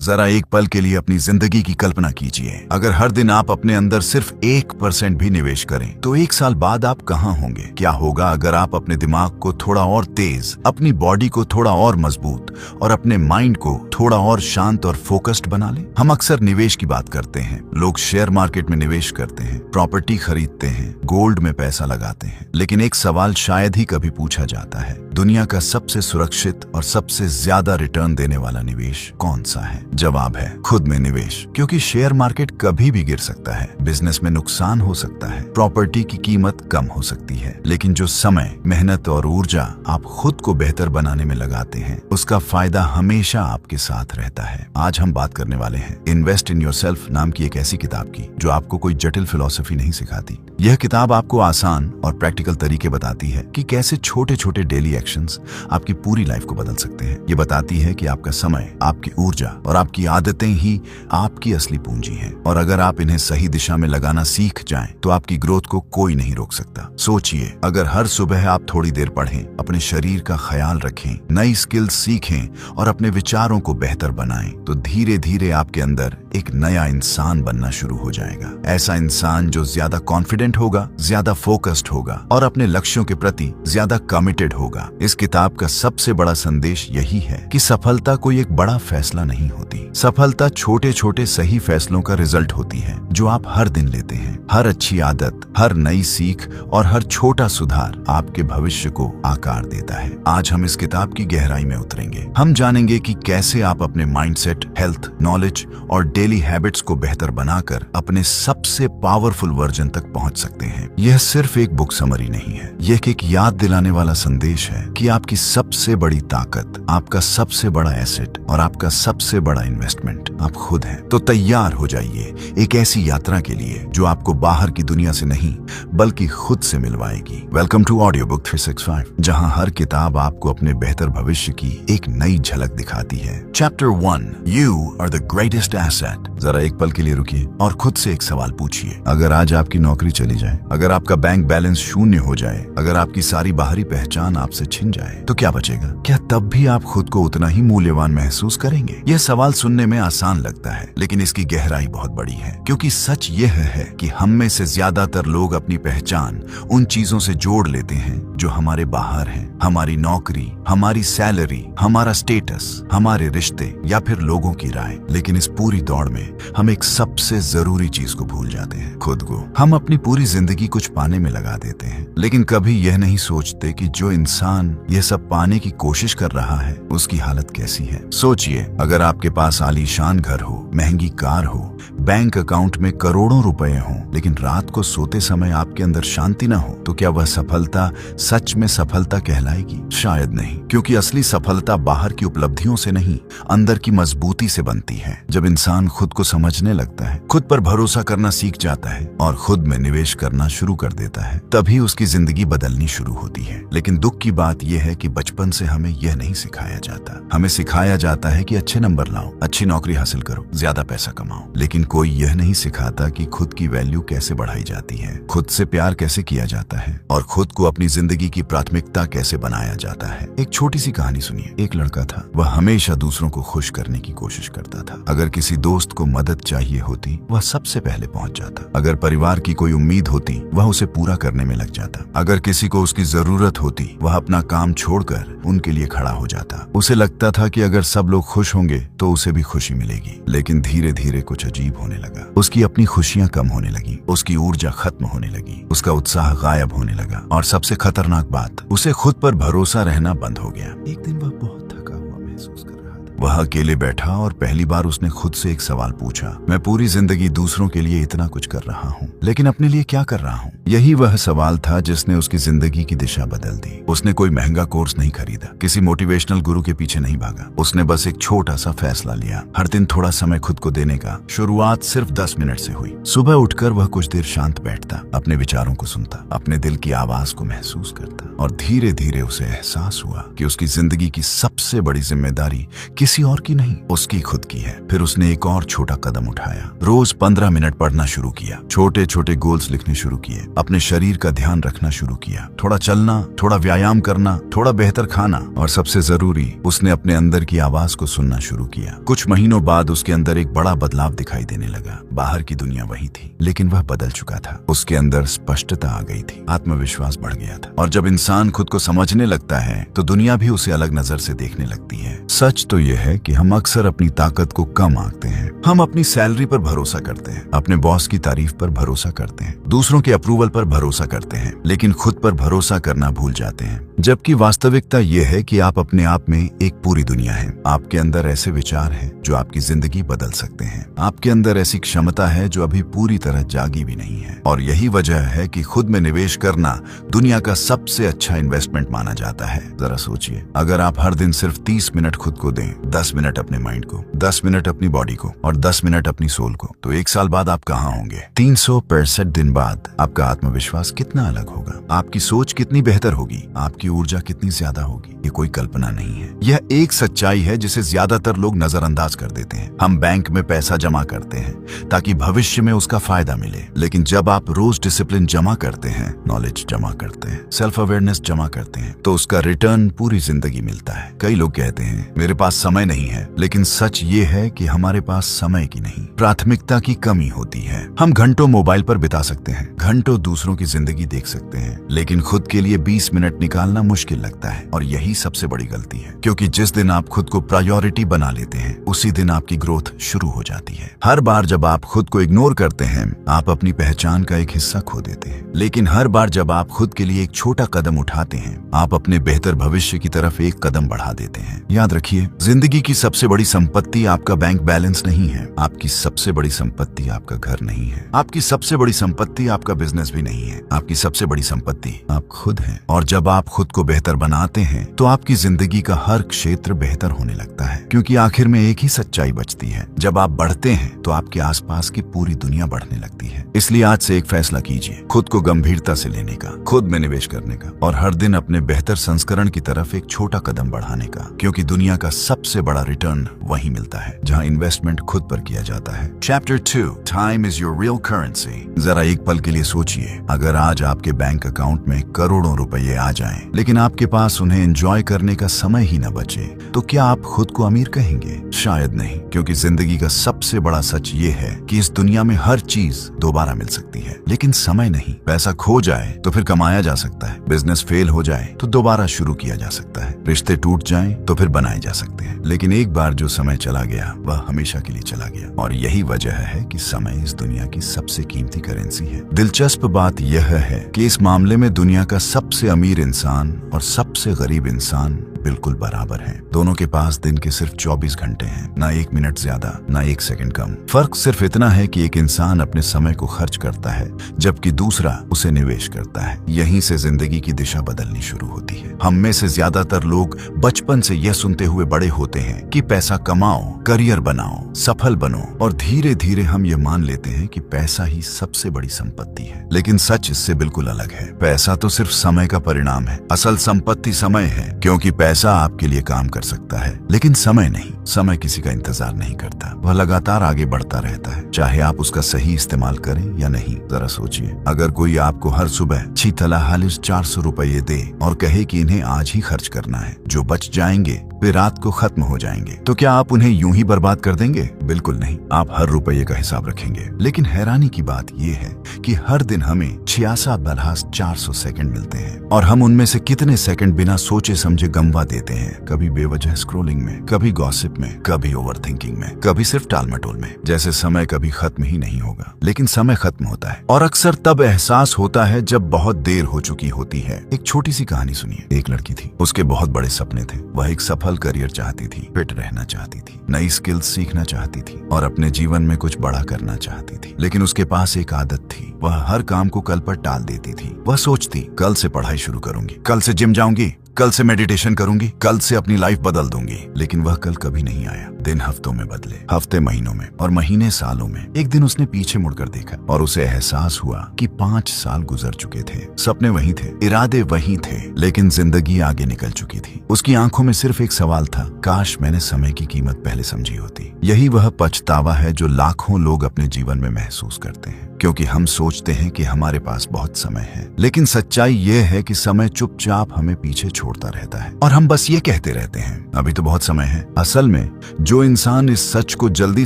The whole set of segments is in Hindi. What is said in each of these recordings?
जरा एक पल के लिए अपनी जिंदगी की कल्पना कीजिए। अगर हर दिन आप अपने अंदर सिर्फ 1% भी निवेश करें तो 1 साल बाद आप कहां होंगे? क्या होगा अगर आप अपने दिमाग को थोड़ा और तेज, अपनी बॉडी को थोड़ा और मजबूत और अपने माइंड को थोड़ा और शांत और फोकस्ड बना लें? हम अक्सर निवेश की बात करते हैं। लोग शेयर मार्केट में निवेश करते हैं, प्रॉपर्टी खरीदते हैं, गोल्ड में पैसा लगाते हैं। लेकिन एक सवाल शायद ही कभी पूछा जाता है, दुनिया का सबसे सुरक्षित और सबसे ज्यादा रिटर्न देने वाला निवेश कौन सा है? जवाब है खुद में निवेश। क्योंकि शेयर मार्केट कभी भी गिर सकता है, बिजनेस में नुकसान हो सकता है, प्रॉपर्टी की कीमत कम हो सकती है, लेकिन जो समय, मेहनत और ऊर्जा आप खुद को बेहतर बनाने में लगाते हैं, उसका फायदा हमेशा आपके साथ रहता है। आज हम बात करने वाले हैं इन्वेस्ट इन योरसेल्फ नाम की एक ऐसी किताब की जो आपको कोई जटिल फिलॉसफी नहीं सिखाती। यह किताब आपको आसान और प्रैक्टिकल तरीके बताती है कि कैसे छोटे छोटे डेली एक्शंस आपकी पूरी लाइफ को बदल सकते हैं। ये बताती है कि आपका समय, आपकी ऊर्जा और आपकी आदतें ही आपकी असली पूंजी हैं, और अगर आप इन्हें सही दिशा में लगाना सीख जाएं तो आपकी ग्रोथ को कोई नहीं रोक सकता। सोचिए, अगर हर सुबह आप थोड़ी देर पढ़ें, अपने शरीर का ख्याल रखें, नई स्किल्स सीखें और अपने विचारों को बेहतर बनाएं, तो धीरे धीरे आपके अंदर एक नया इंसान बनना शुरू हो जाएगा। ऐसा इंसान जो ज्यादा कॉन्फिडेंट होगा, ज्यादा फोकस्ड होगा और अपने लक्ष्यों के प्रति ज्यादा कमिटेड होगा। इस किताब का सबसे बड़ा संदेश यही है कि सफलता कोई एक बड़ा फैसला नहीं होती। सफलता छोटे छोटे सही फैसलों का रिजल्ट होती है जो आप हर दिन लेते हैं। हर अच्छी आदत, हर नई सीख और हर छोटा सुधार आपके भविष्य को आकार देता है। आज हम इस किताब की गहराई में उतरेंगे। हम जानेंगे कि कैसे आप अपने माइंडसेट, हेल्थ, नॉलेज और डेली हैबिट्स को बेहतर बनाकर अपने सबसे पावरफुल वर्जन तक पहुंच सकते हैं। यह सिर्फ एक बुक समरी नहीं है, यह एक याद दिलाने वाला संदेश है कि आपकी सबसे बड़ी ताकत, आपका सबसे बड़ा एसेट और आपका सबसे बड़ा इन्वेस्टमेंट आप खुद हैं। तो तैयार हो जाइए एक ऐसी यात्रा के लिए जो आपको बाहर की दुनिया से नहीं बल्कि खुद से मिलवाएगी। वेलकम टू ऑडियो बुक 365, जहां हर किताब आपको अपने बेहतर भविष्य की एक नई झलक दिखाती है। Chapter 1, you are the greatest asset. जरा एक पल के लिए रुकिए और खुद से एक सवाल पूछिए, अगर आज आपकी नौकरी चली जाए, अगर आपका बैंक बैलेंस शून्य हो जाए, अगर आपकी सारी बाहरी पहचान आपसे छिन जाए, तो क्या बचेगा? क्या तब भी आप खुद को उतना ही मूल्यवान महसूस करेंगे? यह सवाल सुनने में आसान लगता है, लेकिन इसकी गहराई बहुत बड़ी है। क्योंकि सच यह है कि हम में से ज्यादातर लोग अपनी पहचान उन चीजों से जोड़ लेते हैं जो हमारे बाहर हैं। हमारी नौकरी, हमारी सैलरी, हमारा स्टेटस, हमारे रिश्ते या फिर लोगों की राय। लेकिन इस पूरी दौड़ में हम एक सबसे जरूरी चीज को भूल जाते हैं, खुद को। हम अपनी पूरी जिंदगी कुछ पाने में लगा देते हैं, लेकिन कभी यह नहीं सोचते कि जो इंसान यह सब पाने की कोशिश कर रहा है उसकी हालत कैसी है। सोचिए, अगर आपके पास आलीशान घर हो, महंगी कार हो, बैंक अकाउंट में करोड़ों रुपए हों, लेकिन रात को सोते समय आपके अंदर शांति ना हो, तो क्या वह सफलता सच में सफलता कहलाएगी? शायद नहीं, क्योंकि असली सफलता बाहर की उपलब्धियों से नहीं, अंदर की मजबूती से बनती है। जब इंसान खुद को समझने लगता है, खुद पर भरोसा करना सीख जाता है और खुद में निवेश करना शुरू कर देता है, तभी उसकी जिंदगी बदलनी शुरू होती है। लेकिन दुख की बात यह है कि बचपन से हमें यह नहीं सिखाया जाता। हमें सिखाया जाता है कि अच्छे नंबर लाओ, अच्छी नौकरी हासिल करो, ज्यादा पैसा कमाओ, लेकिन कोई यह नहीं सिखाता कि खुद की वैल्यू कैसे बढ़ाई जाती है, खुद से प्यार कैसे किया जाता है और खुद को अपनी जिंदगी की प्राथमिकता कैसे बनाया जाता है। एक छोटी सी कहानी सुनिए। एक लड़का था, वह हमेशा दूसरों को खुश करने की कोशिश करता था। अगर किसी दोस्त को मदद चाहिए होती, वह सबसे पहले पहुंच जाता। अगर परिवार की कोई उम्मीद होती, वह उसे पूरा करने में लग जाता। अगर किसी को उसकी जरूरत होती, वह अपना काम छोड़कर उनके लिए खड़ा हो जाता। उसे लगता था कि अगर सब लोग खुश होंगे तो उसे भी खुशी मिलेगी। लेकिन धीरे धीरे कुछ अजीब होने लगा। उसकी अपनी खुशियां कम होने लगी, उसकी ऊर्जा खत्म होने लगी, उसका उत्साह गायब होने लगा और सबसे खतरनाक बात, उसे खुद पर भरोसा रहना बंद हो गया। एक दिन वह बहुत थका हुआ महसूस कर रहा था। वह अकेले बैठा और पहली बार उसने खुद से एक सवाल पूछा, मैं पूरी जिंदगी दूसरों के लिए इतना कुछ कर रहा हूँ, लेकिन अपने लिए क्या कर रहा हूँ? यही वह सवाल था जिसने उसकी जिंदगी की दिशा बदल दी। उसने कोई महंगा कोर्स नहीं खरीदा, किसी मोटिवेशनल गुरु के पीछे नहीं भागा। उसने बस एक छोटा सा फैसला लिया, हर दिन थोड़ा समय खुद को देने का। शुरुआत सिर्फ 10 मिनट से हुई। सुबह उठकर वह कुछ देर शांत बैठता, अपने विचारों को सुनता, अपने दिल की आवाज को महसूस करता और धीरे धीरे उसे एहसास हुआ कि उसकी जिंदगी की सबसे बड़ी जिम्मेदारी किसी किसी और की नहीं, उसकी खुद की है। फिर उसने एक और छोटा कदम उठाया। रोज 15 मिनट पढ़ना शुरू किया, छोटे छोटे गोल्स लिखने शुरू किए, अपने शरीर का ध्यान रखना शुरू किया, थोड़ा चलना, थोड़ा व्यायाम करना, थोड़ा बेहतर खाना, और सबसे जरूरी उसने अपने अंदर की आवाज को सुनना शुरू किया। कुछ महीनों बाद उसके अंदर एक बड़ा बदलाव दिखाई देने लगा। बाहर की दुनिया वही थी, लेकिन वह बदल चुका था। उसके अंदर स्पष्टता आ गई थी, आत्मविश्वास बढ़ गया था। और जब इंसान खुद को समझने लगता है तो दुनिया भी उसे अलग नजर से देखने लगती है। सच तो यह है कि हम अक्सर अपनी ताकत को कम आंकते हैं। हम अपनी सैलरी पर भरोसा करते हैं, अपने बॉस की तारीफ पर भरोसा करते हैं, दूसरों के अप्रूवल पर भरोसा करते हैं, लेकिन खुद पर भरोसा करना भूल जाते हैं। जबकि वास्तविकता यह है कि आप अपने आप में एक पूरी दुनिया है। आपके अंदर ऐसे विचार हैं जो आपकी जिंदगी बदल सकते हैं। आपके अंदर ऐसी क्षमता है जो अभी पूरी तरह जागी भी नहीं है। और यही वजह है कि खुद में निवेश करना दुनिया का सबसे अच्छा इन्वेस्टमेंट माना जाता है। जरा सोचिए, अगर आप हर दिन सिर्फ 30 मिनट खुद को दें, 10 मिनट अपने माइंड को, 10 मिनट अपनी बॉडी को और 10 मिनट अपनी सोल को, तो एक साल बाद आप कहाँ होंगे? 365 दिन बाद आपका आत्मविश्वास कितना अलग होगा, आपकी सोच कितनी बेहतर होगी, आपकी ऊर्जा कितनी ज्यादा होगी। ये कोई कल्पना नहीं है, यह एक सच्चाई है जिसे ज्यादातर लोग नजरअंदाज कर देते हैं। हम बैंक में पैसा जमा करते हैं ताकि भविष्य में उसका फायदा मिले, लेकिन जब आप रोज डिसिप्लिन जमा करते हैं, नॉलेज जमा करते हैं, सेल्फ अवेयरनेस जमा करते हैं, तो उसका रिटर्न पूरी जिंदगी मिलता है। कई लोग कहते हैं मेरे पास समय नहीं है, लेकिन सच ये है कि हमारे पास समय की नहीं, प्राथमिकता की कमी होती है। हम घंटों मोबाइल पर बिता सकते हैं, घंटों दूसरों की जिंदगी देख सकते हैं, लेकिन खुद के लिए 20 मिनट निकालना मुश्किल लगता है। और यही सबसे बड़ी गलती है, क्योंकि जिस दिन आप खुद को प्रायोरिटी बना लेते हैं, उसी दिन आपकी ग्रोथ शुरू हो जाती है। हर बार जब आप खुद को इग्नोर करते हैं, आप अपनी पहचान का एक हिस्सा खो देते हैं। लेकिन हर बार जब आप खुद के लिए एक छोटा कदम उठाते हैं, आप अपने बेहतर भविष्य की तरफ एक कदम बढ़ा देते हैं। याद रखिए, जिंदगी की सबसे बड़ी संपत्ति आपका बैंक बैलेंस नहीं है, आपकी सबसे बड़ी संपत्ति आपका घर नहीं है, आपकी सबसे बड़ी संपत्ति आपका बिजनेस भी नहीं है, आपकी सबसे बड़ी संपत्ति आप खुद हैं। और जब आप खुद को बेहतर बनाते हैं तो आपकी जिंदगी का हर क्षेत्र बेहतर होने लगता है, क्योंकि आखिर में एक ही सच्चाई बचती है, जब आप बढ़ते हैं तो आपके आसपास की पूरी दुनिया बढ़ने लगती है। इसलिए आज से एक फैसला कीजिए, खुद को गंभीरता से लेने का, खुद में निवेश करने का, और हर दिन अपने बेहतर संस्करण की तरफ एक छोटा कदम बढ़ाने का, क्योंकि दुनिया का सबसे बड़ा रिटर्न वही मिलता है जहाँ इन्वेस्टमेंट खुद पर किया जाता है। Chapter 2, time is your real currency. जरा एक पल के लिए सोचिए, अगर आज आपके बैंक अकाउंट में करोड़ों रुपए आ जाएं, लेकिन आपके पास उन्हें एंजॉय करने का समय ही न बचे, तो क्या आप खुद को अमीर कहेंगे? शायद नहीं, क्योंकि जिंदगी का सबसे बड़ा सच ये है कि इस दुनिया में हर चीज दोबारा मिल सकती है, लेकिन समय नहीं। पैसा खो जाए तो फिर कमाया जा सकता है, बिजनेस फेल हो जाए तो दोबारा शुरू किया जा सकता है, रिश्ते टूट जाएं तो फिर बनाए जा सकते हैं, लेकिन एक बार जो समय चला गया वह हमेशा के लिए चला गया। और यही वजह है कि समय इस दुनिया की सबसे कीमती करेंसी है। दिलचस्प बात यह है कि इस मामले में दुनिया का सबसे अमीर इंसान और सबसे गरीब इंसान बिल्कुल बराबर हैं। दोनों के पास दिन के सिर्फ 24 घंटे हैं, ना 1 मिनट ज्यादा, ना 1 सेकंड कम। फर्क सिर्फ इतना है कि एक इंसान अपने समय को खर्च करता है, जबकि दूसरा उसे निवेश करता है। यहीं से जिंदगी की दिशा बदलनी शुरू होती है। हम में से ज्यादातर लोग बचपन से यह सुनते हुए बड़े होते हैं कि पैसा कमाओ, करियर बनाओ, सफल बनो, और धीरे धीरे हम ये मान लेते हैं कि पैसा ही सबसे बड़ी संपत्ति है। लेकिन सच इससे बिल्कुल अलग है। पैसा तो सिर्फ समय का परिणाम है, असल संपत्ति समय है, क्योंकि पैसा आपके लिए काम कर सकता है, लेकिन समय नहीं। समय किसी का इंतजार नहीं करता, वह लगातार आगे बढ़ता रहता है, चाहे आप उसका सही इस्तेमाल करें या नहीं। जरा सोचिए, अगर कोई आपको हर सुबह 400 रुपये दे और कहे कि इन्हें आज ही खर्च करना है, जो बच जाएंगे वे रात को खत्म हो जाएंगे, तो क्या आप उन्हें यूं ही बर्बाद कर देंगे? बिल्कुल नहीं, आप हर रुपये का हिसाब रखेंगे। लेकिन हैरानी की बात यह है कि हर दिन हमें 400 सेकंड मिलते हैं, और हम उनमें से कितने सेकंड बिना सोचे समझे गंवा देते हैं। कभी बेवजह स्क्रोलिंग में, कभी गॉसिप में, कभी ओवरथिंकिंग में, कभी सिर्फ टालमटोल में, जैसे समय कभी खत्म ही नहीं होगा। लेकिन समय खत्म होता है, और अक्सर तब एहसास होता है जब बहुत देर हो चुकी होती है। एक छोटी सी कहानी सुनिए। एक लड़की थी, उसके बहुत बड़े सपने थे। वह एक सफल करियर चाहती थी, फिट रहना चाहती थी, नई स्किल्स सीखना चाहती थी, और अपने जीवन में कुछ बड़ा करना चाहती थी। लेकिन उसके पास एक आदत थी, वह हर काम को कल पर टाल देती थी। वह सोचती, कल से पढ़ाई शुरू करूंगी, कल से जिम जाऊंगी, कल से मेडिटेशन करूंगी, कल से अपनी लाइफ बदल दूंगी। लेकिन वह कल कभी नहीं आया। दिन हफ्तों में बदले, हफ्ते महीनों में और महीने सालों में। एक दिन उसने पीछे मुड़कर देखा और उसे एहसास हुआ कि 5 साल गुजर चुके थे। सपने वही थे, इरादे वही थे, लेकिन जिंदगी आगे निकल चुकी थी। उसकी आंखों में सिर्फ एक सवाल था, काश मैंने समय की कीमत पहले समझी होती। यही वह पछतावा है जो लाखों लोग अपने जीवन में महसूस करते हैं, क्योंकि हम सोचते हैं कि हमारे पास बहुत समय है, लेकिन सच्चाई यह है कि समय चुपचाप हमें पीछे छोड़ता रहता है और हम बस ये कहते रहते हैं अभी तो बहुत समय है। असल में जो इंसान इस सच को जल्दी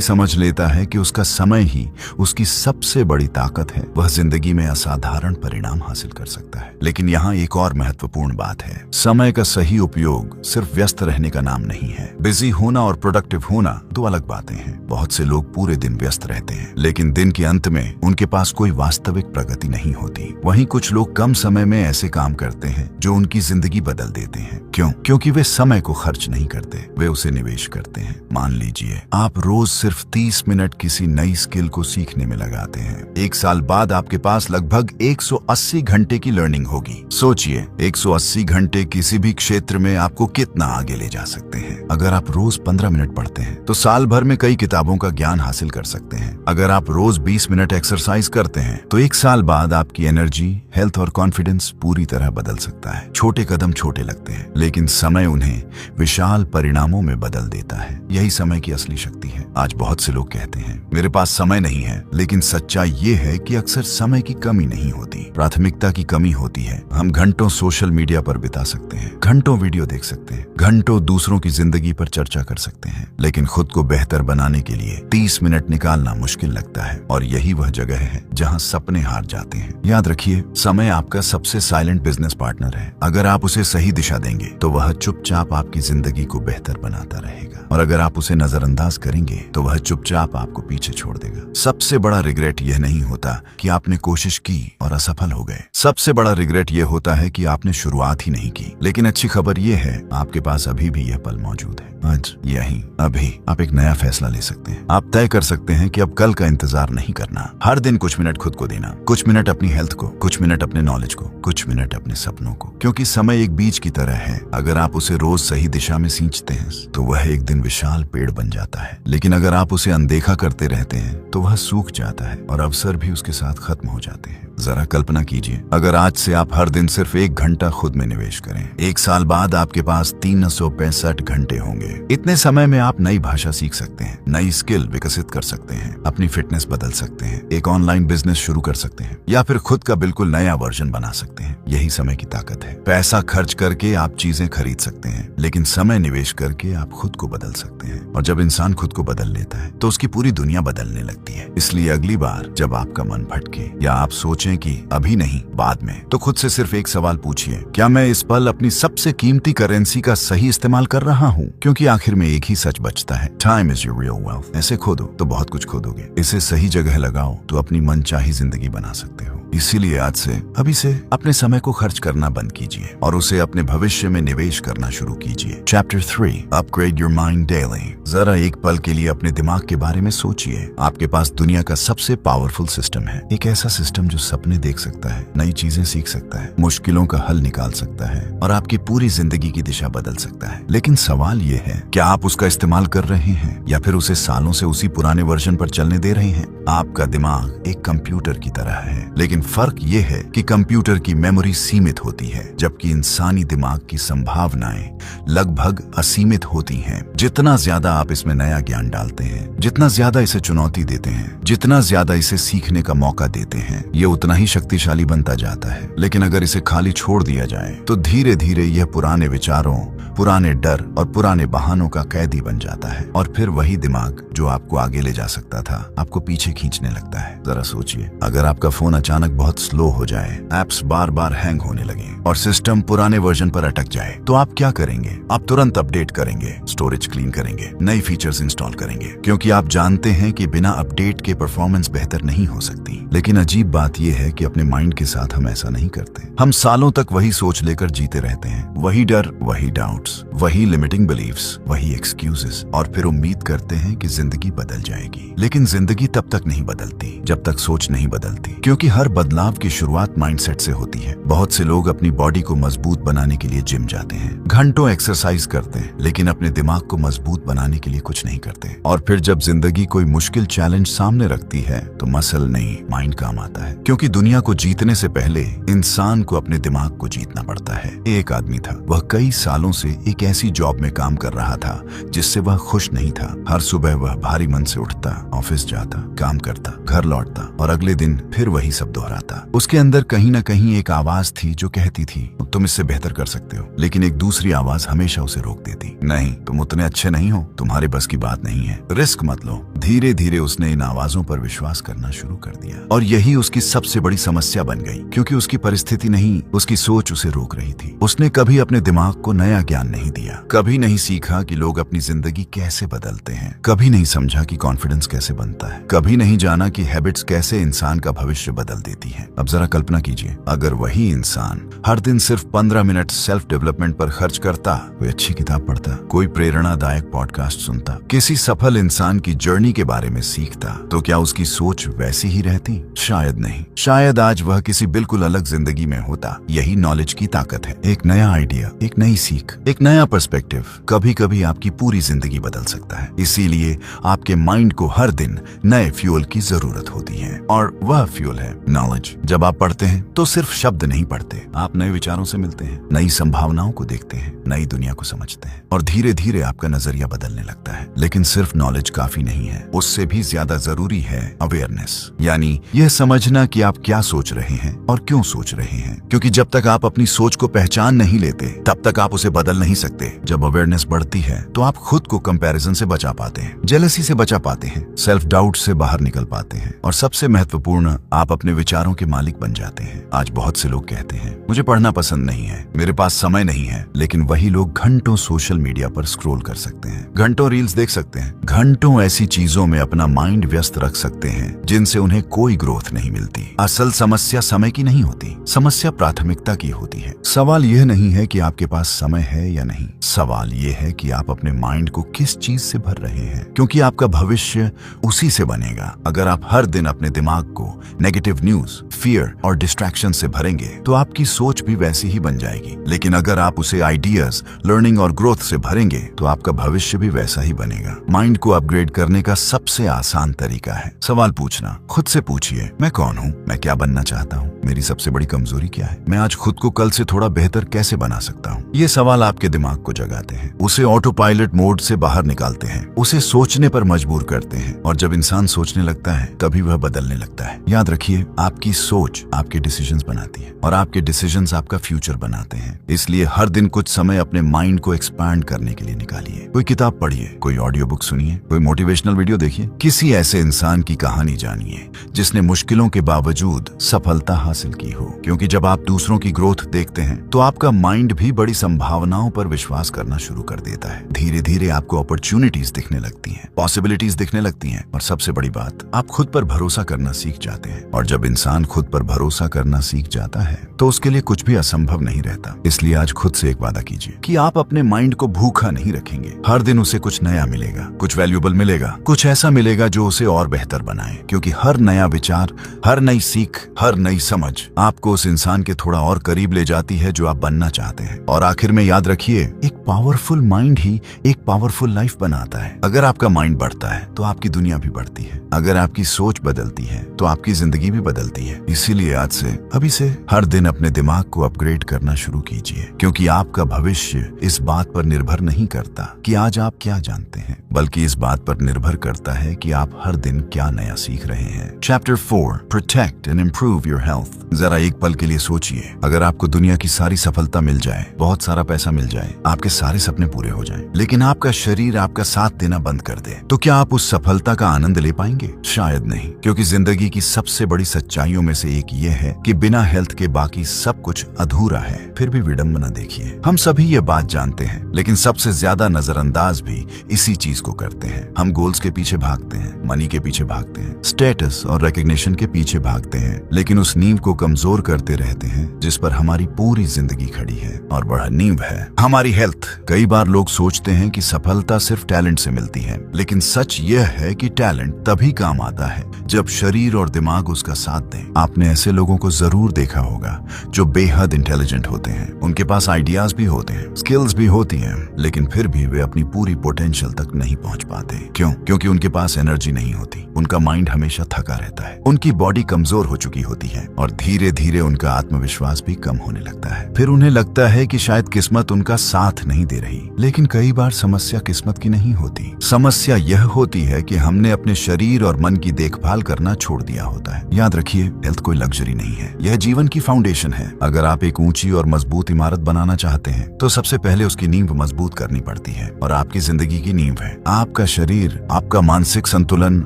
समझ लेता है कि उसका समय ही उसकी सबसे बड़ी ताकत है, वह जिंदगी में असाधारण परिणाम हासिल कर सकता है। लेकिन यहाँ एक और महत्वपूर्ण बात है, समय का सही उपयोग सिर्फ व्यस्त रहने का नाम नहीं है। बिजी होना और प्रोडक्टिव होना दो अलग बातें हैं। बहुत से लोग पूरे दिन व्यस्त रहते हैं, लेकिन दिन के अंत में उनके पास कोई वास्तविक प्रगति नहीं होती। वहीं कुछ लोग कम समय में ऐसे काम करते हैं जो उनकी जिंदगी बदल देते हैं। क्यों? क्योंकि वे समय को खर्च नहीं करते, वे उसे निवेश करते हैं। मान लीजिए आप रोज सिर्फ 30 मिनट किसी नई स्किल को सीखने में लगाते हैं। 1 साल बाद आपके पास लगभग 180 घंटे की लर्निंग होगी। सोचिए 180 घंटे किसी भी क्षेत्र में आपको कितना आगे ले जा सकते हैं। अगर आप रोज 15 मिनट पढ़ते हैं तो साल भर में कई किताबों का ज्ञान हासिल कर सकते हैं। अगर आप रोज 20 मिनट एक्सरसाइज करते हैं तो 1 साल बाद आपकी एनर्जी, हेल्थ और कॉन्फिडेंस पूरी तरह बदल सकता है। छोटे कदम छोटे लगते हैं, लेकिन समय उन्हें विशाल परिणामों में बदल देता है। यही समय की असली शक्ति है। आज बहुत से लोग कहते हैं मेरे पास समय नहीं है, लेकिन सच्चाई ये है कि अक्सर समय की कमी नहीं होती, प्राथमिकता की कमी होती है। हम घंटों सोशल मीडिया पर बिता सकते हैं, घंटों वीडियो देख सकते हैं, घंटों दूसरों की जिंदगी पर चर्चा कर सकते हैं, लेकिन खुद को बेहतर बनाने के लिए 30 मिनट निकालना मुश्किल लगता है। और यही वह जगह है जहां सपने हार जाते हैं। याद रखिए, समय आपका सबसे साइलेंट बिजनेस पार्टनर है। अगर आप उसे सही दिशा देंगे तो वह चुपचाप आपकी जिंदगी को बेहतर बनाता रहेगा, और अगर आप उसे नजरअंदाज करेंगे तो वह चुपचाप आपको पीछे छोड़ देगा। सबसे बड़ा रिग्रेट यह नहीं होता कि आपने कोशिश की और असफल हो गए। सबसे बड़ा रिग्रेट यह होता है कि आपने शुरुआत ही नहीं की। लेकिन अच्छी खबर यह है, आपके पास अभी भी यह पल मौजूद है। आज यहीं अभी आप एक नया फैसला ले सकते हैं। आप तय कर सकते हैं कि अब कल का इंतजार नहीं करना। हर दिन कुछ मिनट खुद को देना, कुछ मिनट अपनी हेल्थ को, कुछ मिनट अपने नॉलेज को, कुछ मिनट अपने सपनों को। क्योंकि समय एक बीज की तरह है, अगर आप उसे रोज सही दिशा में सींचते हैं तो वह एक दिन विशाल पेड़ बन जाता है। लेकिन अगर आप उसे अनदेखा करते रहते हैं तो वह सूख जाता है और अवसर भी उसके साथ खत्म हो जाते हैं। जरा कल्पना कीजिए, अगर आज से आप हर दिन सिर्फ 1 घंटा खुद में निवेश करें, 1 साल बाद आपके पास 365 घंटे होंगे। इतने समय में आप नई भाषा सीख सकते हैं, नई स्किल विकसित कर सकते हैं, अपनी फिटनेस बदल सकते हैं, एक ऑनलाइन बिजनेस शुरू कर सकते हैं, या फिर खुद का बिल्कुल नया वर्जन बना सकते हैं। यही समय की ताकत है। पैसा खर्च करके आप चीजें खरीद सकते हैं, लेकिन समय निवेश करके आप खुद को बदल सकते हैं। और जब इंसान खुद को बदल लेता है तो उसकी पूरी दुनिया बदलने लगती है। इसलिए अगली बार जब आपका मन भटके या आप सोचें कि अभी नहीं बाद में, तो खुद से सिर्फ एक सवाल पूछिए, क्या मैं इस पल अपनी सबसे कीमती करेंसी का सही इस्तेमाल कर रहा हूँ? क्योंकि आखिर में एक ही सच बचता है, time is your real wealth. ऐसे खोदो तो बहुत कुछ खोदोगे, इसे सही जगह लगाओ तो अपनी मनचाही जिंदगी बना सकते हो। इसीलिए आज से, अभी से अपने समय को खर्च करना बंद कीजिए और उसे अपने भविष्य में निवेश करना शुरू कीजिए। Chapter 3, upgrade your mind daily. जरा एक पल के लिए अपने दिमाग के बारे में सोचिए। आपके पास दुनिया का सबसे पावरफुल सिस्टम है, एक ऐसा सिस्टम जो सपने देख सकता है, नई चीजें सीख सकता है, मुश्किलों का हल निकाल सकता है और आपकी पूरी जिंदगी की दिशा बदल सकता है। लेकिन सवाल ये है, क्या आप उसका इस्तेमाल कर रहे हैं या फिर उसे सालों से उसी पुराने वर्जन पर चलने दे रहे हैं? आपका दिमाग एक कंप्यूटर की तरह है, लेकिन फर्क ये है कि कंप्यूटर की मेमोरी सीमित होती है, जबकि इंसानी दिमाग की संभावनाएं लगभग असीमित होती हैं। जितना ज्यादा आप इसमें नया ज्ञान डालते हैं, जितना ज्यादा इसे चुनौती देते हैं, जितना ज्यादा इसे सीखने का मौका देते हैं, ये उतना ही शक्तिशाली बनता जाता है। लेकिन अगर इसे खाली छोड़ दिया जाए तो धीरे धीरे यह पुराने विचारों, पुराने डर और पुराने बहानों का कैदी बन जाता है, और फिर वही दिमाग जो आपको आगे ले जा सकता था, आपको पीछे खींचने लगता है। जरा सोचिए, अगर आपका फोन अचानक बहुत स्लो हो जाए, एप्स बार बार हैंग होने लगे और सिस्टम पुराने वर्जन पर अटक जाए, तो आप क्या करेंगे? आप तुरंत अपडेट करेंगे, स्टोरेज क्लीन करेंगे, नई फीचर्स इंस्टॉल करेंगे, क्योंकि आप जानते हैं कि बिना अपडेट के परफॉर्मेंस बेहतर नहीं हो सकती। लेकिन अजीब बात यह है कि अपने माइंड के साथ हम ऐसा नहीं करते। हम सालों तक वही सोच लेकर जीते रहते हैं, वही डर, वही डाउट्स, वही लिमिटिंग बिलीव्स, वही एक्सक्यूजेस, और फिर उम्मीद करते हैं कि जिंदगी बदल जाएगी। लेकिन जिंदगी तब तक नहीं बदलती जब तक सोच नहीं बदलती, क्योंकि हर बदलाव की शुरुआत माइंडसेट से होती है। बहुत से लोग अपनी बॉडी को मजबूत बनाने के लिए जिम जाते हैं, घंटों एक्सरसाइज करते हैं, लेकिन अपने दिमाग को मजबूत बनाने के लिए कुछ नहीं करते। और फिर जब जिंदगी कोई मुश्किल चैलेंज सामने रखती है तो मसल नहीं, माइंड काम आता है। क्योंकि दुनिया को जीतने से पहले इंसान को अपने दिमाग को जीतना पड़ता है। एक आदमी था, वह कई सालों से एक ऐसी जॉब में काम कर रहा था जिससे वह खुश नहीं था। हर सुबह वह भारी मन से उठता, ऑफिस जाता, काम करता, घर लौटता और अगले दिन फिर वही सब दोहराता। उसके अंदर कहीं न कहीं एक आवाज थी जो कहती थी तुम इससे बेहतर कर सकते हो, लेकिन एक दूसरी आवाज हमेशा उसे रोक देती, नहीं तुम उतने अच्छे नहीं हो, तुम्हारे बस की बात नहीं है, रिस्क मत लो। धीरे धीरे उसने इन आवाजों पर विश्वास करना शुरू कर दिया और यही उसकी सबसे बड़ी समस्या बन गई, क्योंकि उसकी परिस्थिति नहीं, उसकी सोच उसे रोक रही थी। उसने कभी अपने दिमाग को नया ज्ञान नहीं दिया, कभी नहीं सीखा कि लोग अपनी जिंदगी कैसे बदलते हैं, कभी नहीं समझा कि कॉन्फिडेंस कैसे बनता है, कभी नहीं जाना कि हैबिट्स कैसे इंसान का भविष्य बदल देती हैं। अब जरा कल्पना कीजिए, अगर वही इंसान हर दिन सिर्फ 15 मिनट सेल्फ डेवलपमेंट पर खर्च करता, कोई अच्छी किताब पढ़ता, कोई प्रेरणादायक पॉडकास्ट सुनता, किसी सफल इंसान की जर्नी के बारे में सीखता, तो क्या उसकी सोच वैसी ही रहती? शायद नहीं। शायद आज वह किसी बिल्कुल अलग जिंदगी में होता। यही नॉलेज की ताकत है। एक नया आइडिया, एक नई सीख, एक नया पर्सपेक्टिव कभी कभी आपकी पूरी जिंदगी बदल सकता है। इसीलिए आपके माइंड को हर दिन नए फ्यूल की जरूरत होती है, और वह फ्यूल है नॉलेज। जब आप पढ़ते हैं तो सिर्फ शब्द नहीं पढ़ते, आप नए विचारों से मिलते हैं, नई संभावनाओं को देखते हैं, नई दुनिया को समझते हैं, और धीरे धीरे आपका नजरिया बदलने लगता है। लेकिन सिर्फ नॉलेज काफी नहीं है, उससे भी ज्यादा जरूरी है अवेयरनेस, यानी यह समझना कि आप क्या सोच रहे हैं और क्यों सोच रहे हैं। क्योंकि जब तक आप अपनी सोच को पहचान नहीं लेते तब तक आप उसे बदल नहीं सकते। जब अवेयरनेस बढ़ती है तो आप खुद को कंपैरिजन से बचा पाते हैं, जेलसी से बचा पाते हैं, सेल्फ डाउट से बाहर निकल पाते हैं, और सबसे महत्वपूर्ण, आप अपने विचारों के मालिक बन जाते हैं। आज बहुत से लोग कहते हैं मुझे पढ़ना पसंद नहीं है, मेरे पास समय नहीं है, लेकिन वही लोग घंटों सोशल मीडिया पर स्क्रॉल कर सकते हैं, घंटों रील्स देख सकते हैं, घंटों ऐसी चीजों में अपना माइंड व्यस्त रख सकते हैं जिनसे उन्हें कोई ग्रोथ नहीं मिलती। असल समस्या समय की नहीं होती, समस्या प्राथमिकता की होती है। सवाल यह नहीं है कि आपके पास समय है या नहीं, सवाल यह है कि आप अपने माइंड को किस चीज से भर रहे हैं, क्योंकि आपका भविष्य उसी से बनेगा। अगर आप हर दिन अपने दिमाग को नेगेटिव न्यूज, फियर और डिस्ट्रैक्शन से भरेंगे तो आपकी सोच भी वैसी ही बन जाएगी। लेकिन अगर आप उसे आइडियाज, लर्निंग और ग्रोथ से भरेंगे तो आपका भविष्य भी वैसा ही बनेगा। माइंड को अपग्रेड करने का सबसे आसान तरीका है सवाल पूछना। खुद से पूछिए, मैं कौन हूँ, मैं क्या बनना चाहता हूँ, मेरी सबसे बड़ी कमजोरी क्या है, मैं आज खुद को कल से थोड़ा बेहतर कैसे बना सकता हूँ। ये सवाल आपके दिमाग को जगाते हैं, उसे ऑटो पायलट मोड से बाहर निकालते हैं, उसे सोचने पर मजबूर करते हैं, और जब इंसान सोचने लगता है तभी वह बदलने लगता है। याद रखिए, आपकी सोच आपके डिसीजंस बनाती है और आपके डिसीजंस आपका फ्यूचर बनाते हैं। इसलिए हर दिन कुछ समय अपने माइंड को एक्सपैंड करने के लिए निकालिए। कोई किताब पढ़िए, कोई ऑडियो बुक सुनिए, कोई मोटिवेशनल वीडियो देखिए, किसी ऐसे इंसान की कहानी जानिए जिसने मुश्किलों के बावजूद सफलता हासिल की हो। क्योंकि जब आप दूसरों की ग्रोथ देखते हैं तो आपका माइंड भी बड़ी संभावनाओं पर विश्वास करना शुरू कर देता है। धीरे धीरे आपको अपॉर्चुनिटीज दिखने लगती हैं, पॉसिबिलिटीज दिखने लगती हैं, और सबसे बड़ी बात, आप खुद पर भरोसा करना सीख जाते हैं। और जब इंसान खुद पर भरोसा करना सीख जाता है तो उसके लिए कुछ भी असंभव नहीं रहता। इसलिए आज खुद से एक वादा कीजिए कि आप अपने माइंड को भूखा नहीं रखेंगे। हर दिन उसे कुछ नया मिलेगा, कुछ वैल्यूएबल मिलेगा, कुछ ऐसा मिलेगा जो उसे और बेहतर बनाए। क्योंकि हर नया विचार, हर नई सीख, हर नई समझ आपको उस इंसान के थोड़ा और करीब ले जाती है जो आप बनना चाहते हैं। और आखिर में याद रखिए, एक पावरफुल माइंड ही एक पावरफुल लाइफ बनाता है। अगर आपका माइंड बढ़ता है तो आपकी दुनिया भी बढ़ती है, अगर आपकी सोच बदलती है तो आपकी जिंदगी भी बदलती है। इसीलिए आज से, अभी से हर दिन अपने दिमाग को अपग्रेड करना शुरू कीजिए, क्योंकि आपका भविष्य इस बात पर निर्भर नहीं करता कि आज आप क्या जानते हैं, बल्कि इस बात पर निर्भर करता है कि आप हर दिन क्या नया सीख रहे हैं। Chapter 4, protect and improve your health. जरा एक पल के लिए सोचिए, अगर आपको दुनिया की सारी सफलता मिल जाए, बहुत सारा पैसा मिल जाए, आपके सारे सपने पूरे हो जाएं, लेकिन आपका शरीर आपका साथ देना बंद कर दे, तो क्या आप उस सफलता का आनंद ले पाएंगे? शायद नहीं। क्योंकि जिंदगी की सबसे बड़ी सच्चाइयों में से एक ये है कि बिना हेल्थ के बाकी सब कुछ अधूरा है। फिर भी विडंबना देखिए, हम सभी ये बात जानते हैं, लेकिन सबसे ज्यादा नजरअंदाज भी इसी चीज को करते हैं। हम गोल्स के पीछे भागते हैं, मनी के पीछे भागते हैं, स्टेटस और रिकॉग्निशन के पीछे भागते सकते हैं, लेकिन उस नींव को कमजोर करते रहते हैं जिस पर हमारी पूरी जिंदगी खड़ी है। और बड़ा नींव है हमारी हेल्थ। कई बार लोग सोचते हैं कि सफलता सिर्फ टैलेंट से मिलती है, लेकिन सच यह है कि टैलेंट तभी काम आता है जब शरीर और दिमाग उसका साथ दें। आपने ऐसे लोगों को जरूर देखा होगा जो बेहद इंटेलिजेंट होते हैं, उनके पास आइडियाज भी होते हैं, स्किल्स भी होती हैं, लेकिन फिर भी वे अपनी पूरी पोटेंशियल तक नहीं पहुंच पाते। क्यों? क्योंकि उनके पास एनर्जी नहीं होती, उनका माइंड हमेशा थका रहता है, उनकी बॉडी कमजोर हो चुकी होती है और धीरे धीरे उनका आत्मविश्वास भी कम होने लगता है। फिर उन्हें लगता है कि शायद किस्मत उनका साथ नहीं दे रही। लेकिन कई बार समस्या किस्मत की नहीं होती, समस्या यह होती है कि हमने अपने शरीर और मन की देखभाल करना छोड़ दिया होता है। याद रखिए, हेल्थ कोई लग्जरी नहीं है, यह जीवन की फाउंडेशन है। अगर आप एक ऊंची और मजबूत इमारत बनाना चाहते हैं तो सबसे पहले उसकी नींव मजबूत करनी पड़ती है, और आपकी जिंदगी की नींव है आपका शरीर, आपका मानसिक संतुलन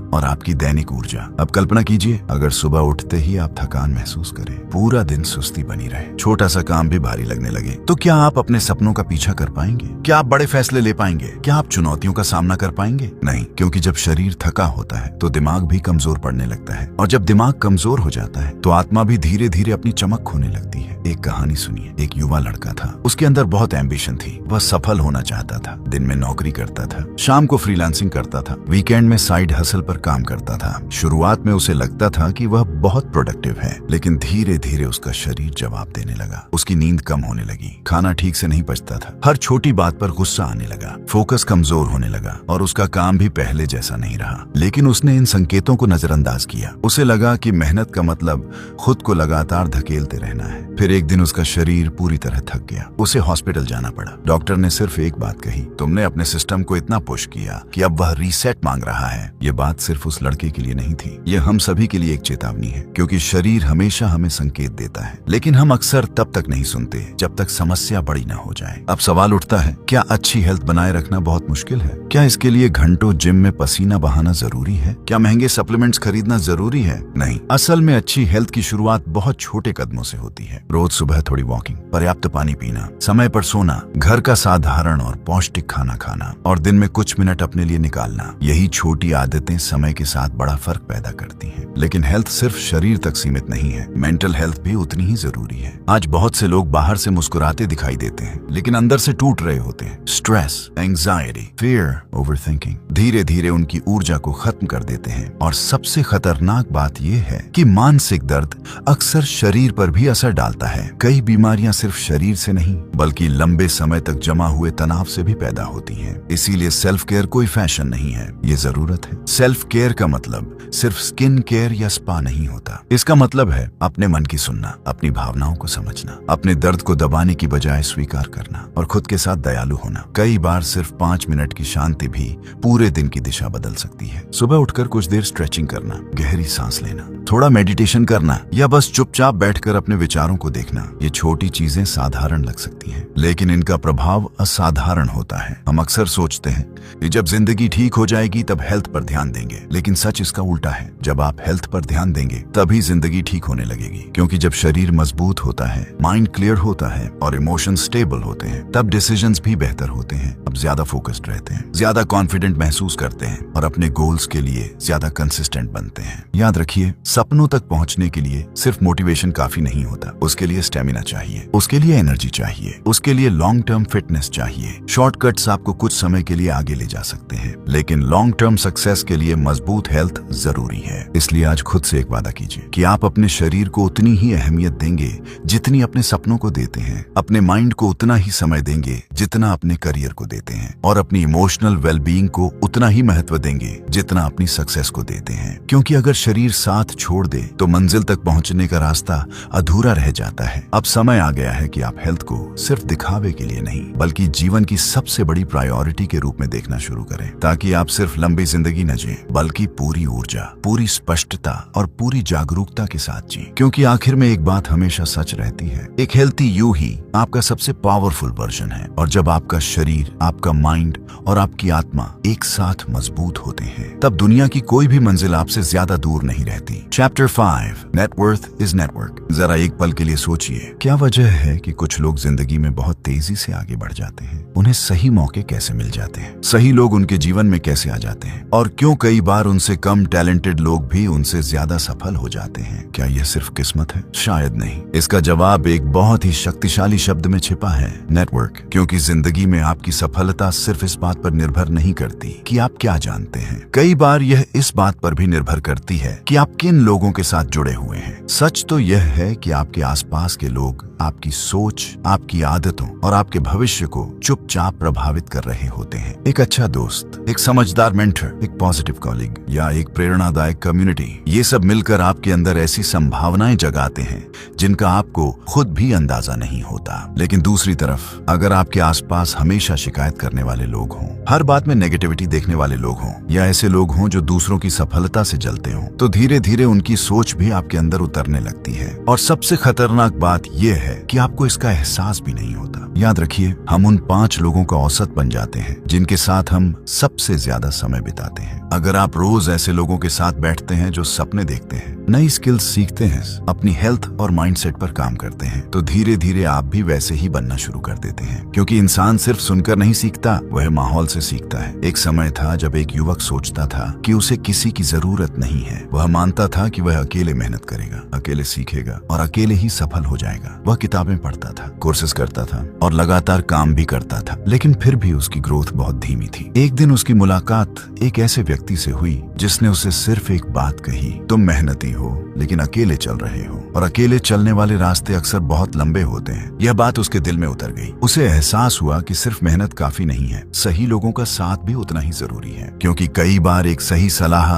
और आपकी दैनिक ऊर्जा। अब कल्पना कीजिए, अगर सुबह उठते ही आप थकान महसूस करें, पूरा दिन सुस्ती बनी रहे, छोटा सा काम भी भारी लगने लगे, तो क्या आप अपने सपनों का पीछा कर पाएंगे? क्या आप बड़े फैसले ले पाएंगे? क्या आप चुनौतियों का सामना कर पाएंगे? नहीं, क्योंकि जब शरीर थका होता है तो दिमाग भी कमजोर पड़ने लगता है, और जब दिमाग कमजोर हो जाता है तो आत्मा भी धीरे धीरे अपनी चमक खोने लगती है। एक कहानी सुनिए। एक युवा लड़का था, उसके अंदर बहुत एम्बिशन थी, वह सफल होना चाहता था। दिन में नौकरी करता था, शाम को फ्रीलांसिंग करता था, वीकेंड में साइड हसल पर काम करता था। शुरुआत में उसे लगता था कि वह बहुत प्रोडक्टिव है, लेकिन धीरे धीरे उसका शरीर जवाब देने लगा। उसकी नींद कम होने लगी, खाना ठीक से नहीं पचता था, हर छोटी बात पर गुस्सा आने लगा, फोकस कमजोर होने लगा और उसका काम भी पहले जैसा नहीं रहा। लेकिन उसने इन संकेतों को नजरअंदाज किया। उसे लगा कि मेहनत का मतलब खुद को लगातार धकेलते रहना है। फिर एक दिन उसका शरीर पूरी तरह थक गया, उसे हॉस्पिटल जाना पड़ा। डॉक्टर ने सिर्फ एक बात कही, तुमने अपने सिस्टम को इतना पुश किया कि अब वह रीसेट मांग रहा है। ये बात सिर्फ उस लड़के के लिए नहीं थी, ये हम सभी के लिए एक चेतावनी है, क्योंकि शरीर हमेशा हमें संकेत देता है, लेकिन हम अक्सर तब तक नहीं सुनते जब तक समस्या बड़ी ना हो जाए। अब सवाल उठता है, क्या अच्छी हेल्थ बनाए रखना बहुत मुश्किल है? क्या इसके लिए घंटों जिम में पसीना बहाना जरूरी है? क्या महंगे सप्लीमेंट्स खरीदना जरूरी है? नहीं, असल में अच्छी हेल्थ की शुरुआत बहुत छोटे कदमों से होती है। रोज सुबह थोड़ी वॉकिंग, पर्याप्त पानी पीना, समय पर सोना, घर का साधारण और पौष्टिक खाना खाना और दिन में कुछ मिनट अपने लिए निकालना, यही छोटी आदतें समय के साथ बड़ा फर्क पैदा करती हैं। लेकिन हेल्थ सिर्फ शरीर तक सीमित नहीं है, मेंटल हेल्थ भी उतनी ही जरूरी है। आज बहुत से लोग बाहर से मुस्कुराते दिखाई देते हैं, लेकिन अंदर से टूट रहे होते हैं। स्ट्रेस, एंजाइटी, फियर, ओवरथिंकिंग धीरे धीरे उनकी ऊर्जा को खत्म कर देते हैं। और सबसे खतरनाक बात यह है कि मानसिक दर्द अक्सर शरीर पर भी असर डालता है। कई बीमारियां सिर्फ शरीर से नहीं बल्कि लंबे समय तक जमा हुए तनाव से भी पैदा होती हैं। इसीलिए सेल्फ केयर कोई फैशन नहीं है, ये जरूरत है। सेल्फ केयर का मतलब सिर्फ स्किन केयर या स्पा नहीं होता। इसका मतलब है अपने मन की सुनना, अपनी भावनाओं को समझना, अपने दर्द को दबाने की बजाय स्वीकार करना और खुद के साथ दयालु होना। कई बार सिर्फ 5 मिनट की शांति भी पूरे दिन की दिशा बदल सकती है। सुबह उठकर कुछ देर स्ट्रेचिंग करना, गहरी सांस लेना, थोड़ा मेडिटेशन करना या बस चुपचाप बैठकर अपने विचारों को देखना, ये छोटी चीजें साधारण लग सकती हैं, लेकिन इनका प्रभाव असाधारण होता है। हम अक्सर सोचते हैं कि जब जिंदगी ठीक हो जाएगी तब हेल्थ पर ध्यान देंगे, लेकिन सच इसका उल्टा है। जब आप हेल्थ पर ध्यान देंगे तभी जिंदगी ठीक होने लगेगी, क्योंकि जब शरीर मजबूत होता है, माइंड क्लियर होता है और इमोशन स्टेबल होते हैं, तब डिसीजंस भी बेहतर होते हैं। अब ज्यादा फोकस्ड रहते हैं, ज्यादा कॉन्फिडेंट महसूस करते हैं और अपने गोल्स के लिए ज्यादा कंसिस्टेंट बनते हैं। याद रखिए, सपनों तक पहुंचने के लिए सिर्फ मोटिवेशन काफी नहीं होता, उसके लिए स्टेमिना चाहिए, उसके लिए एनर्जी चाहिए, उसके लिए लॉन्ग टर्म फिटनेस चाहिए। शॉर्टकट्स आपको कुछ समय के लिए आगे ले जा सकते हैं, लेकिन लॉन्ग टर्म सक्सेस के लिए मजबूत हेल्थ जरूरी है। इसलिए आज खुद से एक वादा कीजिए कि आप अपने शरीर को उतनी ही अहमियत देंगे जितनी अपने सपनों को देते हैं, अपने माइंड को उतना ही समय देंगे जितना अपने करियर को देते हैं, और अपनी इमोशनल वेलबींग को उतना ही महत्व देंगे जितना अपनी सक्सेस को देते हैं। क्योंकि अगर शरीर साथ छोड़ दे तो मंजिल तक पहुंचने का रास्ता अधूरा रह जाता है। अब समय आ गया है कि आप हेल्थ को सिर्फ दिखावे के लिए नहीं बल्कि जीवन की सबसे बड़ी प्रायोरिटी के रूप में देखना शुरू करें, ताकि आप सिर्फ लंबी जिंदगी न जिएं बल्कि पूरी ऊर्जा, पूरी स्पष्टता और पूरी जागरूकता के साथ जिएं। क्योंकि आखिर में एक बात हमेशा सच रहती है, एक हेल्थी यू ही आपका सबसे पावरफुल वर्जन है। और जब आपका शरीर, आपका माइंड और आपकी आत्मा एक साथ मजबूत होते हैं, तब दुनिया की कोई भी मंजिल आपसे ज्यादा दूर नहीं रहती। Chapter 5 net worth is network. जरा एक पल के लिए सोचिए, क्या वजह है कि कुछ लोग जिंदगी में बहुत तेजी से आगे बढ़ जाते हैं? उन्हें सही मौके कैसे मिल जाते हैं? सही लोग उनके जीवन में कैसे आ जाते हैं? और क्यों कई बार उनसे कम टैलेंटेड लोग भी उनसे ज्यादा सफल हो जाते हैं? क्या यह सिर्फ किस्मत है? शायद नहीं। इसका जवाब एक बहुत ही शक्तिशाली शब्द में छिपा है, नेटवर्क। क्योंकि जिंदगी में आपकी सफलता सिर्फ इस बात पर निर्भर नहीं करती कि आप क्या जानते हैं। कई बार यह इस बात पर भी निर्भर करती है कि आप किन लोगों के साथ जुड़े हुए हैं। सच तो यह है कि आपके आसपास के लोग आपकी सोच, आपकी आदतों और आपके भविष्य को चुपचाप प्रभावित कर रहे होते हैं। एक अच्छा दोस्त, एक समझदार मेंटर, एक पॉजिटिव कॉलीग या एक प्रेरणादायक कम्युनिटी, ये सब मिलकर आपके अंदर ऐसी संभावनाएं जगाते हैं जिनका आपको खुद भी अंदाजा नहीं होता। लेकिन दूसरी तरफ अगर आपके आसपास हमेशा शिकायत करने वाले लोग हों, हर बात में नेगेटिविटी देखने वाले लोग हों, या ऐसे लोग हों जो दूसरों की सफलता से जलते हों, तो धीरे धीरे उनकी सोच भी आपके अंदर उतरने लगती है। और सबसे खतरनाक बात यह है कि आपको इसका एहसास भी नहीं होता। याद रखिए, हम उन 5 लोगों का औसत बन जाते हैं जिनके साथ हम सबसे ज्यादा समय बिताते हैं। अगर आप रोज ऐसे लोगों के साथ बैठते हैं जो सपने देखते हैं, नई स्किल्स सीखते हैं, अपनी हेल्थ और माइंडसेट पर काम करते हैं, तो धीरे धीरे आप भी वैसे ही बनना शुरू कर देते हैं। क्योंकि इंसान सिर्फ सुनकर नहीं सीखता, वह माहौल से सीखता है। एक समय था जब एक युवक सोचता था कि उसे किसी की जरूरत नहीं है। वह मानता था कि वह अकेले मेहनत करेगा, अकेले सीखेगा और अकेले ही सफल हो जाएगा। वह किताबें पढ़ता था, कोर्सेज करता था और लगातार काम भी करता था, लेकिन फिर भी उसकी ग्रोथ बहुत धीमी थी। एक दिन उसकी मुलाकात एक ऐसे व्यक्ति से हुई जिसने उसे सिर्फ एक बात कही, तुम मेहनती हो लेकिन अकेले चल रहे हो, और अकेले चलने वाले रास्ते अक्सर बहुत लंबे होते हैं। यह बात उसके दिल में उतर गई। उसे एहसास हुआ कि सिर्फ मेहनत काफी नहीं है, सही लोगों का साथ भी उतना ही जरूरी है। क्योंकि कई बार एक सही सलाह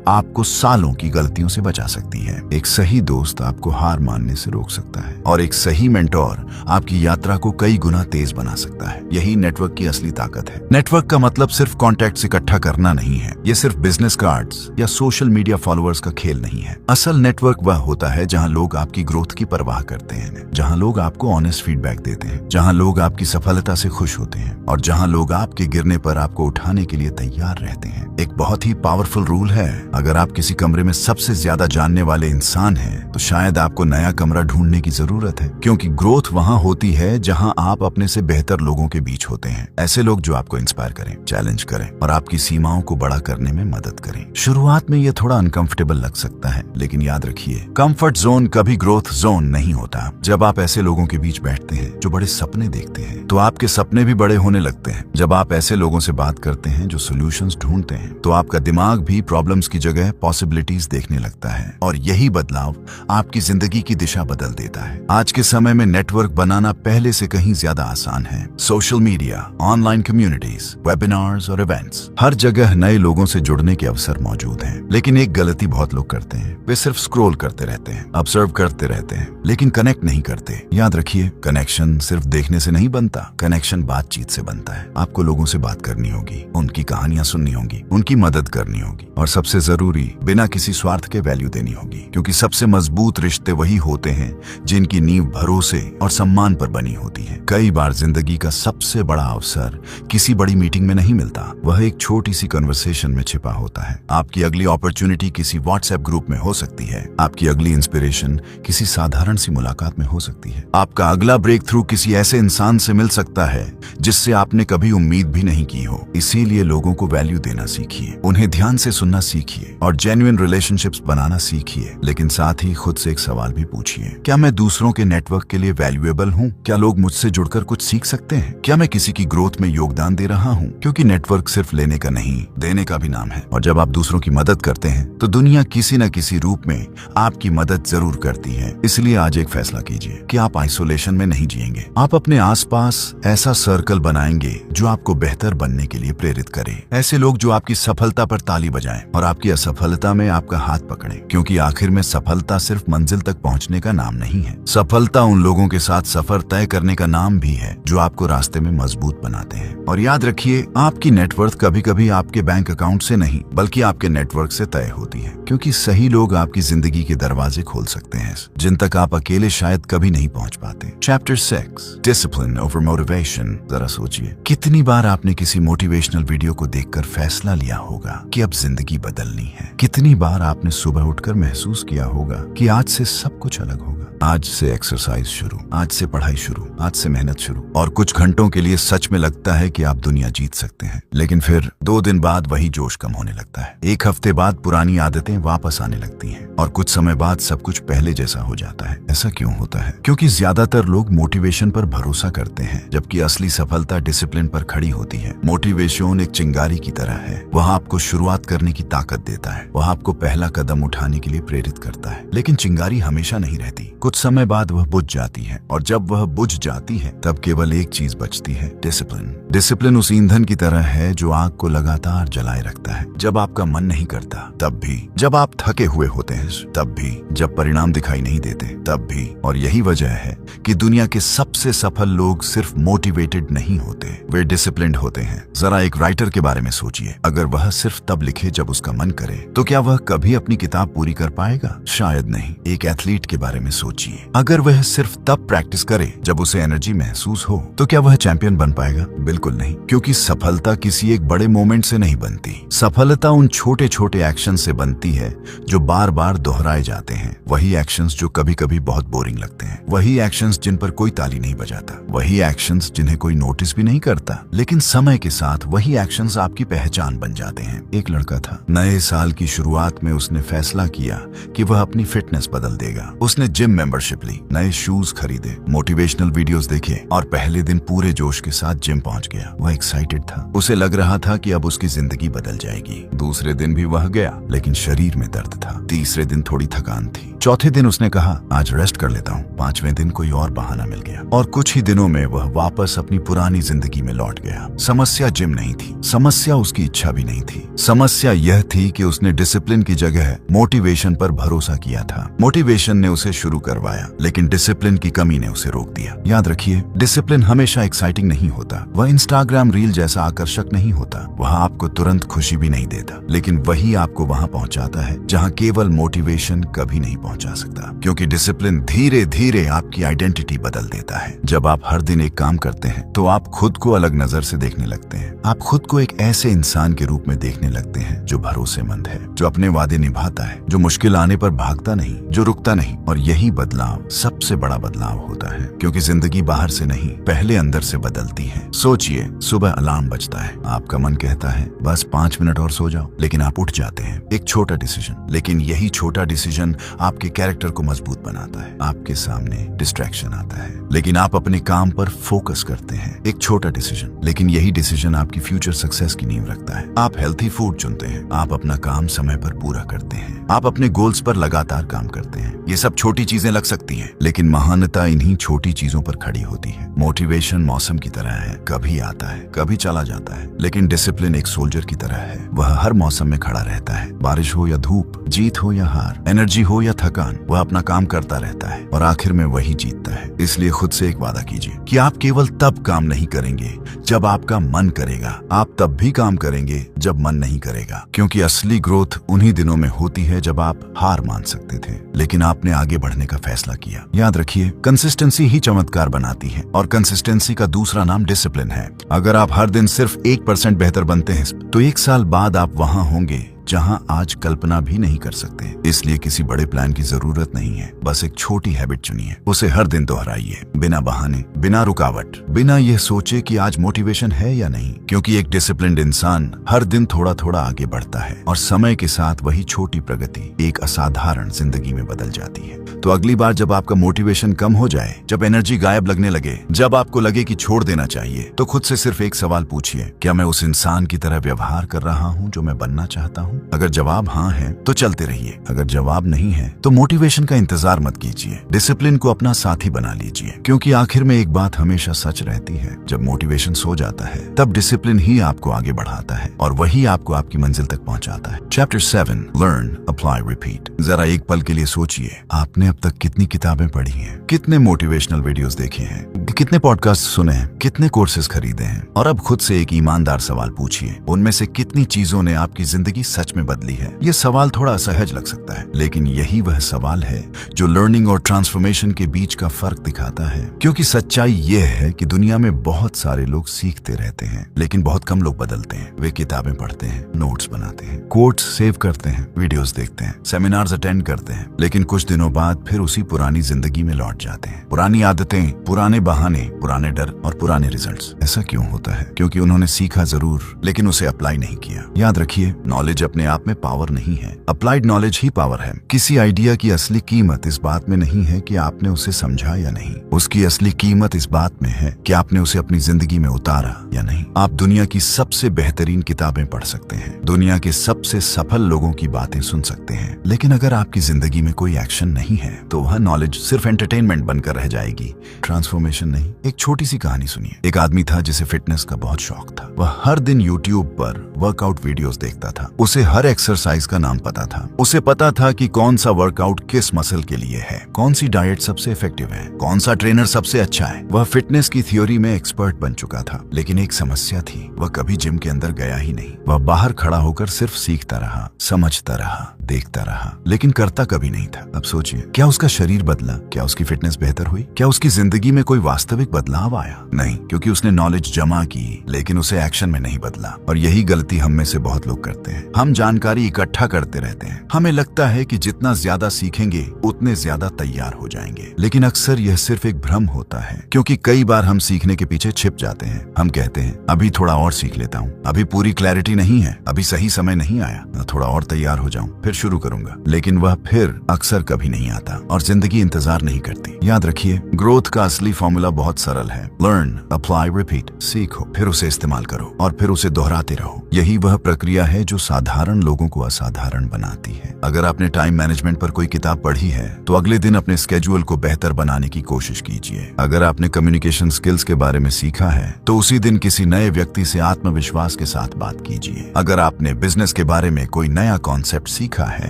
आपको सालों की गलतियों से बचा सकती है। एक सही दोस्त आपको हार मानने से रोक सकता है, और एक सही मेंटोर आपकी यात्रा को कई गुना तेज बना सकता है। यही नेटवर्क की असली ताकत है। नेटवर्क का मतलब सिर्फ कॉन्टैक्ट्स इकट्ठा करना नहीं है। यह सिर्फ बिजनेस कार्ड्स या सोशल मीडिया फॉलोअर्स का खेल नहीं है। असल नेटवर्क वह होता है जहां लोग आपकी ग्रोथ की परवाह करते हैं, जहां लोग आपको ऑनेस्ट फीडबैक देते हैं, जहां लोग आपकी सफलता से खुश होते हैं, और जहां लोग आपके गिरने पर आपको उठाने के लिए तैयार रहते हैं। एक बहुत ही पावरफुल रूल है, अगर आप किसी कमरे में सबसे ज्यादा जानने वाले इंसान हैं, तो शायद आपको नया कमरा ढूंढने की जरूरत है। क्योंकि ग्रोथ वहां होती है जहां आप अपने से बेहतर लोगों के बीच होते हैं। ऐसे लोग जो आपको इंस्पायर करें, चैलेंज करें और आपकी सीमाओं को बड़ा करने में मदद करें। शुरुआत में यह थोड़ा अनकंफर्टेबल लग सकता है, लेकिन याद रखिए, कंफर्ट जोन कभी ग्रोथ जोन नहीं होता। जब आप ऐसे लोगों के बीच बैठते हैं जो बड़े सपने देखते हैं, तो आपके सपने भी बड़े होने लगते हैं। जब आप ऐसे लोगों से बात करते हैं जो सॉल्यूशंस ढूंढते हैं, तो आपका दिमाग भी प्रॉब्लम्स की जगह पॉसिबिलिटीज देखने लगता है, और यही बदलाव आपकी जिंदगी की दिशा बदल देता है। आज के समय में नेटवर्क बनाना पहले से कहीं ज्यादा आसान है। Social media, online communities, webinars और इवेंट्स, हर जगह नए लोगों से जुड़ने के अवसर मौजूद हैं। लेकिन एक गलती बहुत लोग करते हैं, वे सिर्फ स्क्रॉल करते रहते हैं, ऑब्जर्व करते रहते हैं, लेकिन कनेक्ट नहीं करते। याद रखिए, कनेक्शन सिर्फ देखने से नहीं बनता, कनेक्शन बातचीत से बनता है। आपको लोगों से बात करनी होगी, उनकी कहानियां सुननी होगी, उनकी मदद करनी होगी, और सबसे जरूरी, बिना किसी स्वार्थ के वैल्यू देनी होगी। क्योंकि सबसे मजबूत रिश्ते वही होते हैं जिनकी नींव भरोसे और सम्मान पर बनी होती है। कई बार जिंदगी का सबसे बड़ा अवसर किसी बड़ी मीटिंग में नहीं मिलता, वह एक छोटी सी कन्वर्सेशन में छिपा होता है। आपकी अगली अपॉर्चुनिटी किसी व्हाट्सएप ग्रुप में हो सकती है, आपकी अगली इंस्पिरेशन किसी साधारण सी मुलाकात में हो सकती है, आपका अगला ब्रेक थ्रू किसी ऐसे इंसान से मिल सकता है जिससे आपने कभी उम्मीद भी नहीं की हो। इसीलिए लोगों को वैल्यू देना सीखिए, उन्हें ध्यान से सुनना सीखिए और जेन्युइन रिलेशनशिप्स बनाना सीखिए। लेकिन साथ ही खुद से एक सवाल भी पूछिए, क्या मैं दूसरों के नेटवर्क के लिए वैल्यूएबल हूँ? क्या लोग मुझसे जुड़कर कुछ सीख सकते हैं? क्या मैं किसी की ग्रोथ में योगदान दे रहा हूँ? क्योंकि नेटवर्क सिर्फ लेने का नहीं, देने का भी नाम है। और जब आप दूसरों की मदद करते हैं, तो दुनिया किसी न किसी रूप में आपकी मदद जरूर करती है। इसलिए आज एक फैसला कीजिए कि आप आइसोलेशन में नहीं जिएंगे। आप अपने आसपास ऐसा सर्कल बनाएंगे जो आपको बेहतर बनने के लिए प्रेरित करे। ऐसे लोग जो आपकी सफलता पर ताली बजाएं और आपकी असफलता में आपका हाथ पकड़े। क्योंकि आखिर में सफलता सिर्फ मंजिल तक पहुंचने का नाम नहीं है, सफलता उन लोगों के साथ सफर तय करने का नाम भी है जो आपको रास्ते में मजबूत बनाते हैं। और याद रखिए, आपकी नेटवर्थ कभी कभी आपके बैंक अकाउंट से नहीं, बल्कि आपके नेटवर्क से तय होती है। क्योंकि सही लोग लोग आपकी जिंदगी के दरवाजे खोल सकते हैं जिन तक आप अकेले शायद कभी नहीं पहुंच पाते। Chapter 6 discipline over motivation. जरा सोचिए, कितनी बार आपने किसी मोटिवेशनल वीडियो को देखकर फैसला लिया होगा कि अब जिंदगी बदलनी है। कितनी बार आपने सुबह उठकर महसूस किया होगा कि आज से सब कुछ अलग होगा, आज से एक्सरसाइज शुरू, आज से पढ़ाई शुरू, आज से मेहनत शुरू, और कुछ घंटों के लिए सच में लगता है कि आप दुनिया जीत सकते हैं। लेकिन फिर 2 दिन बाद वही जोश कम होने लगता है, 1 हफ्ते बाद पुरानी आदतें वापस आने लगती हैं, और कुछ समय बाद सब कुछ पहले जैसा हो जाता है। ऐसा क्यों होता है? क्योंकि ज्यादातर लोग मोटिवेशन पर भरोसा करते हैं, जबकि असली सफलता डिसिप्लिन पर खड़ी होती है। मोटिवेशन एक चिंगारी की तरह है, वह आपको शुरुआत करने की ताकत देता है, वह आपको पहला कदम उठाने के लिए प्रेरित करता है। लेकिन चिंगारी हमेशा नहीं रहती, कुछ समय बाद वह बुझ जाती है, और जब वह बुझ जाती है तब केवल एक चीज बचती है, डिसिप्लिन। डिसिप्लिन उस ईंधन की तरह है जो आग को लगातार जलाए रखता है, जब आपका मन नहीं करता तब भी, जब आप थके हुए होते हैं तब भी, जब परिणाम दिखाई नहीं देते तब भी। और यही वजह है कि दुनिया के सबसे सफल लोग सिर्फ मोटिवेटेड नहीं होते, वे डिसिप्लिन्ड होते हैं। जरा एक राइटर के बारे में सोचिए, अगर वह सिर्फ तब लिखे जब उसका मन करे तो क्या वह कभी अपनी किताब पूरी कर पाएगा? शायद नहीं। एक एथलीट के बारे में सोचिए, अगर वह सिर्फ तब प्रैक्टिस करे जब उसे एनर्जी महसूस हो तो क्या वह चैंपियन बन पाएगा? बिल्कुल नहीं, क्योंकि सफलता किसी एक बड़े मोमेंट से नहीं बनती। सफलता उन छोटे छोटे एक्शन से बनती है जो बार बार दोहराए जाते हैं। वही एक्शंस जो कभी कभी बहुत बोरिंग लगते हैं, वही एक्शंस जिन पर कोई ताली नहीं बजाता, वही एक्शंस जिन्हें कोई नोटिस भी नहीं करता, लेकिन समय के साथ वही एक्शंस आपकी पहचान बन जाते हैं। एक लड़का था, नए साल की शुरुआत में उसने फैसला किया कि वह अपनी फिटनेस बदल देगा। उसने जिम मेंबरशिप ली, नए शूज खरीदे, मोटिवेशनल वीडियोस देखे, और पहले दिन पूरे जोश के साथ जिम पहुंच गया। वह एक्साइटेड था, उसे लग रहा था कि अब उसकी जिंदगी बदल जाएगी। दूसरे दिन भी वह गया, लेकिन शरीर में दर्द था। तीसरे दिन थोड़ी थकान थी। चौथे दिन उसने कहा आज रेस्ट कर लेता हूँ। 5वें दिन कोई और बहाना मिल गया, और कुछ ही दिनों में वह वापस अपनी पुरानी जिंदगी में लौट गया। समस्या जिम नहीं थी, समस्या उसकी इच्छा भी नहीं थी। समस्या यह थी कि उसने डिसिप्लिन की जगह मोटिवेशन पर भरोसा किया था। मोटिवेशन ने उसे शुरू करवाया, लेकिन डिसिप्लिन की कमी ने उसे रोक दिया। याद रखिए, डिसिप्लिन हमेशा एक्साइटिंग नहीं होता, वह इंस्टाग्राम रील जैसा आकर्षक नहीं होता, वह आपको तुरंत खुशी भी नहीं देता, लेकिन वही आपको वहां पहुंचाता है जहां केवल मोटिवेशन कभी नहीं पहुंचा सकता। क्योंकि डिसिप्लिन धीरे धीरे आपकी आइडेंटिटी बदल देता है। जब आप हर दिन एक काम करते हैं तो आप खुद को अलग नजर से देखने लगते हैं। आप खुद को एक ऐसे इंसान के रूप में देखने लगते हैं जो भरोसेमंद है, जो अपने वादे निभाता है, जो मुश्किल आने पर भागता नहीं, जो रुकता नहीं। और यही बदलाव सबसे बड़ा बदलाव होता है, क्योंकि जिंदगी बाहर से नहीं, पहले अंदर से बदलती है। सोचिए, सुबह अलार्म बजता है, आपका मन कहता है बस 5 मिनट और सो जाओ, लेकिन आप उठ जाते हैं। एक छोटा डिसीजन, लेकिन यही छोटा डिसीजन आपके कैरेक्टर को मजबूत बनाता है। आपके सामने डिस्ट्रैक्शन आता है, लेकिन आप अपने काम पर फोकस करते हैं। एक छोटा डिसीजन, लेकिन यही डिसीजन आपकी फ्यूचर सक्सेस की नींव रखता है। आप हेल्थी फूड चुनते हैं, आप अपना काम समय पर पूरा करते हैं, आप अपने गोल्स पर लगातार काम करते हैं। ये सब छोटी चीजें लग सकती हैं, लेकिन महानता इन्हीं छोटी चीजों पर खड़ी होती है। मोटिवेशन मौसम की तरह है, कभी आता है, कभी चला जाता है, लेकिन डिसिप्लिन एक सोल्जर की तरह है। वह हर मौसम में खड़ा रहता है, बारिश हो या धूप, जीत हो या हार, एनर्जी हो या थकान, वह अपना काम करता रहता है, और आखिर में वही जीतता है। इसलिए खुद से एक वादा कीजिए कि आप केवल तब काम नहीं करेंगे जब आपका मन करेगा, आप तब भी काम करेंगे जब मन नहीं करेगा। क्योंकि असली ग्रोथ उन्हीं दिनों में होती है जब आप हार मान सकते थे, लेकिन आपने आगे बढ़ने का फैसला किया। याद रखिए, कंसिस्टेंसी ही चमत्कार बनाती है, और कंसिस्टेंसी का दूसरा नाम डिसिप्लिन है। अगर आप हर दिन सिर्फ 1% बेहतर बनते हैं तो 1 साल बाद आप वहां होंगे जहां आज कल्पना भी नहीं कर सकते। इसलिए किसी बड़े प्लान की जरूरत नहीं है, बस एक छोटी हैबिट चुनिए, उसे हर दिन दोहराइए, बिना बहाने, बिना रुकावट, बिना यह सोचे कि आज मोटिवेशन है या नहीं। क्योंकि एक डिसिप्लिन्ड इंसान हर दिन थोड़ा थोड़ा आगे बढ़ता है, और समय के साथ वही छोटी प्रगति एक असाधारण जिंदगी में बदल जाती है। तो अगली बार जब आपका मोटिवेशन कम हो जाए, जब एनर्जी गायब लगने लगे, जब आपको लगे कि छोड़ देना चाहिए, तो खुद से सिर्फ एक सवाल पूछिए, क्या मैं उस इंसान की तरह व्यवहार कर रहा हूँ जो मैं बनना चाहता हूँ? अगर जवाब हाँ है तो चलते रहिए, अगर जवाब नहीं है तो मोटिवेशन का इंतजार मत कीजिए, डिसिप्लिन को अपना साथी बना लीजिए। क्योंकि आखिर में एक बात हमेशा सच रहती है, जब मोटिवेशन सो जाता है तब डिसिप्लिन ही आपको आगे बढ़ाता है, और वही आपको आपकी मंजिल तक पहुंचाता है। Chapter 7 learn apply repeat. जरा एक पल के लिए सोचिए, आपने अब तक कितनी किताबें पढ़ी हैं, कितने मोटिवेशनल वीडियोस देखे हैं, कितने पॉडकास्ट सुने हैं, कितने कोर्सेज खरीदे हैं, और अब खुद से एक ईमानदार सवाल पूछिए, उनमें से कितनी चीजों ने आपकी जिंदगी सच सच में बदली है? ये सवाल थोड़ा असहज लग सकता है, लेकिन यही वह सवाल है जो लर्निंग और ट्रांसफॉर्मेशन के बीच का फर्क दिखाता है। क्योंकि सच्चाई यह है कि दुनिया में बहुत सारे लोग सीखते रहते हैं, लेकिन बहुत कम लोग बदलते हैं। वे किताबें पढ़ते हैं, नोट्स बनाते हैं, कोट्स सेव करते हैं, वीडियोस देखते हैं, सेमिनार्स अटेंड करते हैं, लेकिन कुछ दिनों बाद फिर उसी पुरानी जिंदगी में लौट जाते हैं। पुरानी आदतें, पुराने बहाने, पुराने डर और पुराने रिजल्ट्स। ऐसा क्यों होता है? क्योंकि उन्होंने सीखा जरूर, लेकिन उसे अप्लाई नहीं किया। याद रखिए, नॉलेज अपने आप में पावर नहीं है, अप्लाइड नॉलेज ही पावर है। किसी आइडिया की असली कीमत इस बात में नहीं है कि आपने उसे समझा या नहीं, उसकी असली कीमत इस बात में है कि आपने उसे अपनी जिंदगी में उतारा या नहीं। आप दुनिया की सबसे बेहतरीन किताबें पढ़ सकते हैं, दुनिया के सबसे सफल लोगों की बातें सुन सकते हैं, लेकिन अगर आपकी जिंदगी में कोई एक्शन नहीं है तो वह नॉलेज सिर्फ एंटरटेनमेंट बनकर रह जाएगी, ट्रांसफॉर्मेशन नहीं। एक छोटी सी कहानी सुनिए। एक आदमी था जिसे फिटनेस का बहुत शौक था। वह हर दिन यूट्यूब पर वर्कआउट वीडियोस देखता था। उसे हर एक्सरसाइज का नाम पता था। उसे पता था कि कौन सा वर्कआउट किस मसल के लिए है, कौन सी डाइट सबसे इफेक्टिव है, कौन सा ट्रेनर सबसे अच्छा है। वह फिटनेस की थ्योरी में एक्सपर्ट बन चुका था, लेकिन एक समस्या थी, वह कभी जिम के अंदर गया ही नहीं। वह बाहर खड़ा होकर सिर्फ सीखता रहा, समझता रहा, देखता रहा, लेकिन करता कभी नहीं था। अब सोचिए, क्या उसका शरीर बदला? क्या उसकी फिटनेस बेहतर हुई? क्या उसकी जिंदगी में कोई वास्तविक बदलाव आया? नहीं, क्योंकि उसने नॉलेज जमा की, लेकिन उसे एक्शन में नहीं बदला। और यही गलती हम में से बहुत लोग करते हैं। हम जानकारी इकट्ठा करते रहते हैं। हमें लगता है कि जितना ज्यादा सीखेंगे उतने ज्यादा तैयार हो जाएंगे, लेकिन अक्सर यह सिर्फ एक भ्रम होता है। क्योंकि कई बार हम सीखने के पीछे छिप जाते हैं। हम कहते हैं, अभी थोड़ा और सीख लेता हूँ, अभी पूरी क्लैरिटी नहीं है, अभी सही समय नहीं आया, थोड़ा और तैयार हो जाऊं, फिर शुरू करूंगा। लेकिन वह फिर अक्सर कभी नहीं आता और जिंदगी इंतजार नहीं करती। याद रखिए, ग्रोथ का असली फॉर्मूला बहुत सरल है। Learn, apply, repeat. सीखो, फिर उसे इस्तेमाल करो और फिर उसे दोहराते रहो। यही वह प्रक्रिया है जो साधारण लोगों को असाधारण बनाती है। अगर आपने टाइम मैनेजमेंट पर कोई किताब पढ़ी है तो अगले दिन अपने स्केड्यूल को बेहतर बनाने की कोशिश कीजिए। अगर आपने कम्युनिकेशन स्किल्स के बारे में सीखा है तो उसी दिन किसी नए व्यक्ति से आत्मविश्वास के साथ बात कीजिए। अगर आपने बिजनेस के बारे में कोई नया कॉन्सेप्ट सीखा है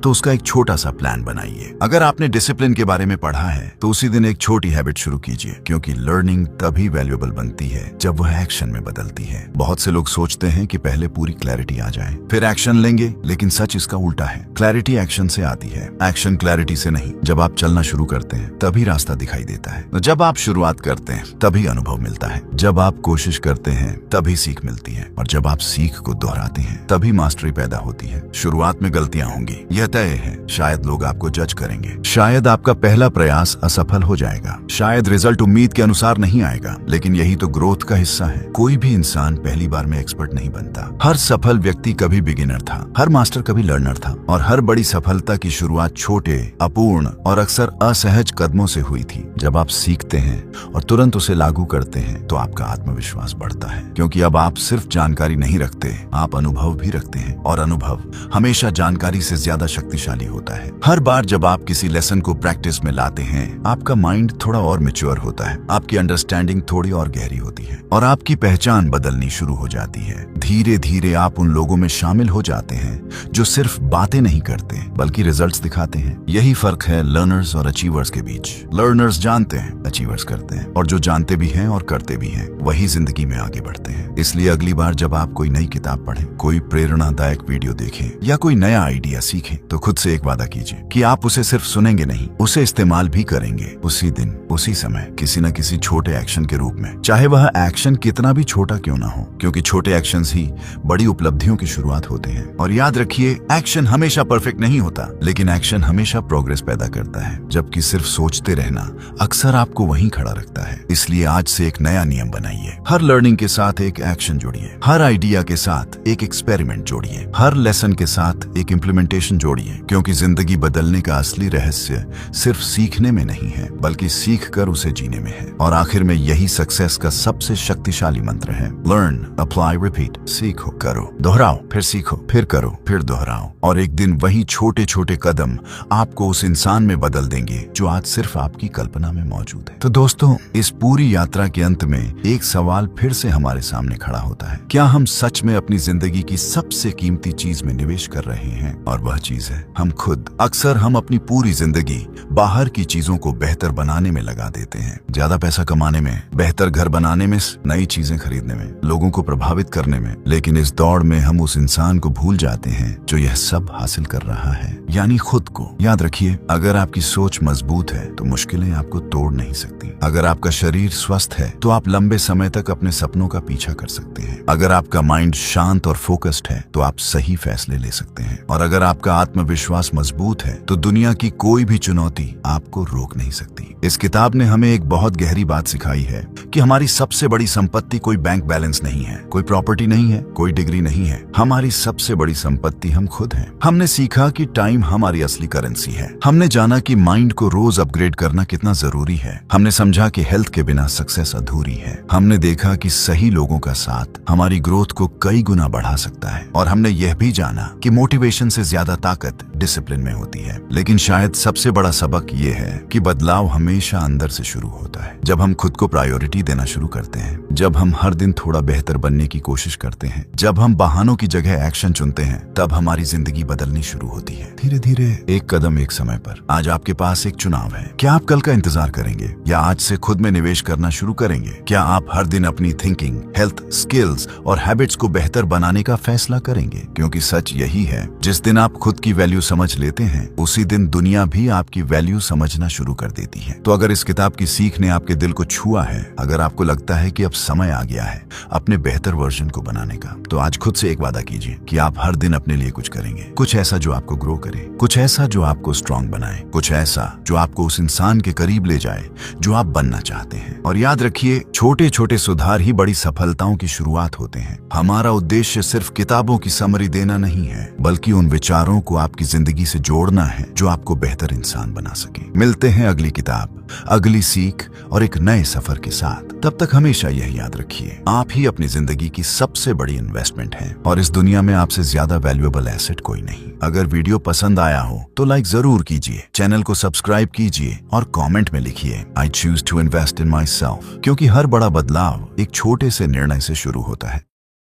तो उसका एक छोटा सा प्लान बनाइए। अगर आपने डिसिप्लिन के बारे में पढ़ा है तो उसी दिन एक छोटी हैबिट शुरू कीजिए, क्योंकि लर्निंग तभी वैल्यूएबल बनती है जब वह एक्शन में बदलती है। बहुत से लोग सोचते हैं कि पहले पूरी क्लैरिटी आ जाए फिर एक्शन लेंगे, लेकिन सच इसका उल्टा है। क्लैरिटी एक्शन से आती है, एक्शन क्लैरिटी से नहीं। जब आप चलना शुरू करते हैं तभी रास्ता दिखाई देता है। जब आप शुरुआत करते हैं तभी अनुभव मिलता है। जब आप कोशिश करते हैं तभी सीख मिलती है, और जब आप सीख को दोहराते हैं तभी मास्टरी पैदा होती है। शुरुआत में गलतियां होंगी, यह तय है। शायद लोग आपको जज करेंगे, शायद आपका पहला प्रयास असफल हो जाएगा, शायद रिजल्ट उम्मीद के अनुसार नहीं आएगा, लेकिन यही तो ग्रोथ का हिस्सा है। कोई भी इंसान पहली बार में एक्सपर्ट नहीं बनता। हर सफल व्यक्ति कभी बिगिनर था, हर मास्टर कभी लर्नर था, और हर बड़ी सफलता की शुरुआत छोटे, अपूर्ण और अक्सर असहज कदमों से हुई थी। जब आप सीखते हैं और तुरंत उसे लागू करते हैं तो आपका आत्मविश्वास बढ़ता है, क्योंकि अब आप सिर्फ जानकारी नहीं रखते, आप अनुभव भी रखते हैं, और अनुभव हमेशा जानकारी से ज्यादा शक्तिशाली होता है। हर बार जब आप किसी लेसन को प्रैक्टिस में लाते हैं आपका माइंड थोड़ा और मैच्योर होता है, आपकी अंडरस्टैंडिंग थोड़ी और गहरी होती है, और आपकी पहचान बदलनी शुरू हो जाती है। धीरे धीरे आप उन लोगों में शामिल हो जाते हैं जो सिर्फ बातें नहीं करते बल्कि रिजल्ट्स दिखाते हैं। यही फर्क है लर्नर्स और अचीवर्स के बीच। लर्नर्स जानते हैं, अचीवर्स करते हैं, और जो जानते भी हैं और करते भी हैं वही जिंदगी में आगे बढ़ते हैं। इसलिए अगली बार जब आप कोई नई किताब पढ़ें, कोई प्रेरणादायक वीडियो देखें या कोई नया आइडिया सीखें तो खुद से एक वादा कीजिए कि आप उसे सिर्फ सुनेंगे नहीं, उसे इस्तेमाल भी करेंगे। उसी दिन, उसी समय, किसी न किसी छोटे एक्शन के रूप में, चाहे वह एक्शन कितना भी छोटा क्यों ना हो, क्योंकि छोटे एक्शंस ही बड़ी उपलब्धियों की शुरुआत होते हैं। और याद रखिए, एक्शन हमेशा परफेक्ट नहीं होता, लेकिन एक्शन हमेशा प्रोग्रेस पैदा करता है, जबकि सिर्फ सोचते रहना अक्सर आपको वहीं खड़ा रखता है। इसलिए आज से एक नया नियम बनाइए। हर लर्निंग के साथ एक एक्शन जोड़िए, हर आइडिया के साथ एक एक्सपेरिमेंट जोड़िए, हर लेसन के साथ एक इम्प्लीमेंटेशन जोड़िए, क्योंकि जिंदगी बदलने का असली रहस्य सिर्फ सीखने में नहीं है बल्कि सीख कर उसे जीने में है। और आखिर में यही सक्सेस का सबसे शक्तिशाली मंत्र है। Learn, apply, repeat. सीखो, करो, दोहराओ, फिर सीखो, फिर करो, फिर दोहराओ, और एक दिन वही छोटे छोटे कदम आपको उस इंसान में बदल देंगे जो आज सिर्फ आपकी कल्पना में मौजूद है। तो दोस्तों, इस पूरी यात्रा के अंत में एक सवाल फिर से हमारे सामने खड़ा होता है, क्या हम सच में अपनी जिंदगी की सबसे कीमती चीज में निवेश कर रहे हैं? और वह चीज है हम खुद। अक्सर हम अपनी पूरी जिंदगी बाहर की चीजों को बेहतर बनाने में लगा देते हैं, ज्यादा पैसा कमाने में, बेहतर घर बनाने में, नई चीजें खरीदने में, लोगों को प्रभावित करने में, लेकिन इस दौड़ में हम उस इंसान को भूल जाते हैं जो यह सब हासिल कर रहा है, यानी खुद को। याद रखिए, अगर आपकी सोच मजबूत है तो मुश्किलें आपको तोड़ नहीं सकती। अगर आपका शरीर स्वस्थ है तो आप लंबे समय तक अपने सपनों का पीछा कर सकते हैं। अगर आपका माइंड शांत और फोकस्ड है तो आप सही फैसले ले सकते हैं। और अगर आपका आत्मविश्वास मजबूत है तो दुनिया की कोई भी चुनौती आपको रोक नहीं सकती। इस किताब ने हमें एक बहुत गहरी बात सिखाई है कि हमारी सबसे बड़ी संपत्ति कोई बैंक बैलेंस नहीं है, कोई प्रॉपर्टी नहीं है, कोई डिग्री नहीं है। हमारी सबसे बड़ी संपत्ति हम खुद हैं। हमने सीखा कि टाइम हमारी असली करेंसी है। हमने जाना कि माइंड को रोज अपग्रेड करना कितना जरूरी है। हमने समझा कि हेल्थ के बिना सक्सेस अधूरी है। हमने देखा कि सही लोगों का साथ हमारी ग्रोथ को कई गुना बढ़ा सकता है। और हमने यह भी जाना कि मोटिवेशन से ज्यादा ताकत डिसिप्लिन में होती है। लेकिन शायद सबसे बड़ा सबक ये है कि बदलाव हमेशा अंदर से शुरू होता है। जब हम खुद को प्रायोरिटी देना शुरू करते हैं, जब हम हर दिन थोड़ा बेहतर बनने की कोशिश करते हैं, जब हम बहानों की जगह एक्शन चुनते हैं, तब हमारी जिंदगी बदलनी शुरू होती है। धीरे धीरे, एक कदम एक समय पर। आज आपके पास एक चुनाव है। क्या आप कल का इंतजार करेंगे या आज से खुद में निवेश करना शुरू करेंगे? क्या आप हर दिन अपनी थिंकिंग, हेल्थ, स्किल्स और हैबिट्स को बेहतर बनाने का फैसला करेंगे? क्योंकि सच यही है, जिस दिन आप खुद की वैल्यू समझ लेते हैं, उसी दिन दुनिया भी आपकी वैल्यू समझना शुरू कर देती है। तो अगर इस किताब की सीख ने आपके दिल को छुआ है, अगर आपको लगता है कि अब समय आ गया है अपने बेहतर वर्जन को बनाने का, तो आज खुद से एक वादा कीजिए कि आप हर दिन अपने लिए कुछ करेंगे। कुछ ऐसा जो आपको ग्रो करे, कुछ ऐसा जो आपको स्ट्रांग बनाए, कुछ ऐसा जो आपको उस इंसान के करीब ले जाए जो आप बनना चाहते हैं। और याद रखिए, छोटे छोटे सुधार ही बड़ी सफलताओं की शुरुआत होते हैं। हमारा उद्देश्य सिर्फ किताबों की समरी देना नहीं है, बल्कि उन विचारों को आपकी जिंदगी से जोड़ना है जो आपको बेहतर इंसान बना सके। मिलते हैं अगली किताब, अगली सीख और एक नए सफर के साथ। तब तक हमेशा यह याद रखिए, आप ही अपनी जिंदगी की सबसे बड़ी इन्वेस्टमेंट हैं और इस दुनिया में आपसे ज्यादा वैल्यूएबल एसेट कोई नहीं। अगर वीडियो पसंद आया हो तो लाइक जरूर कीजिए, चैनल को सब्सक्राइब कीजिए और कमेंट में लिखिए I choose to invest in myself, क्योंकि हर बड़ा बदलाव एक छोटे से निर्णय से शुरू होता है।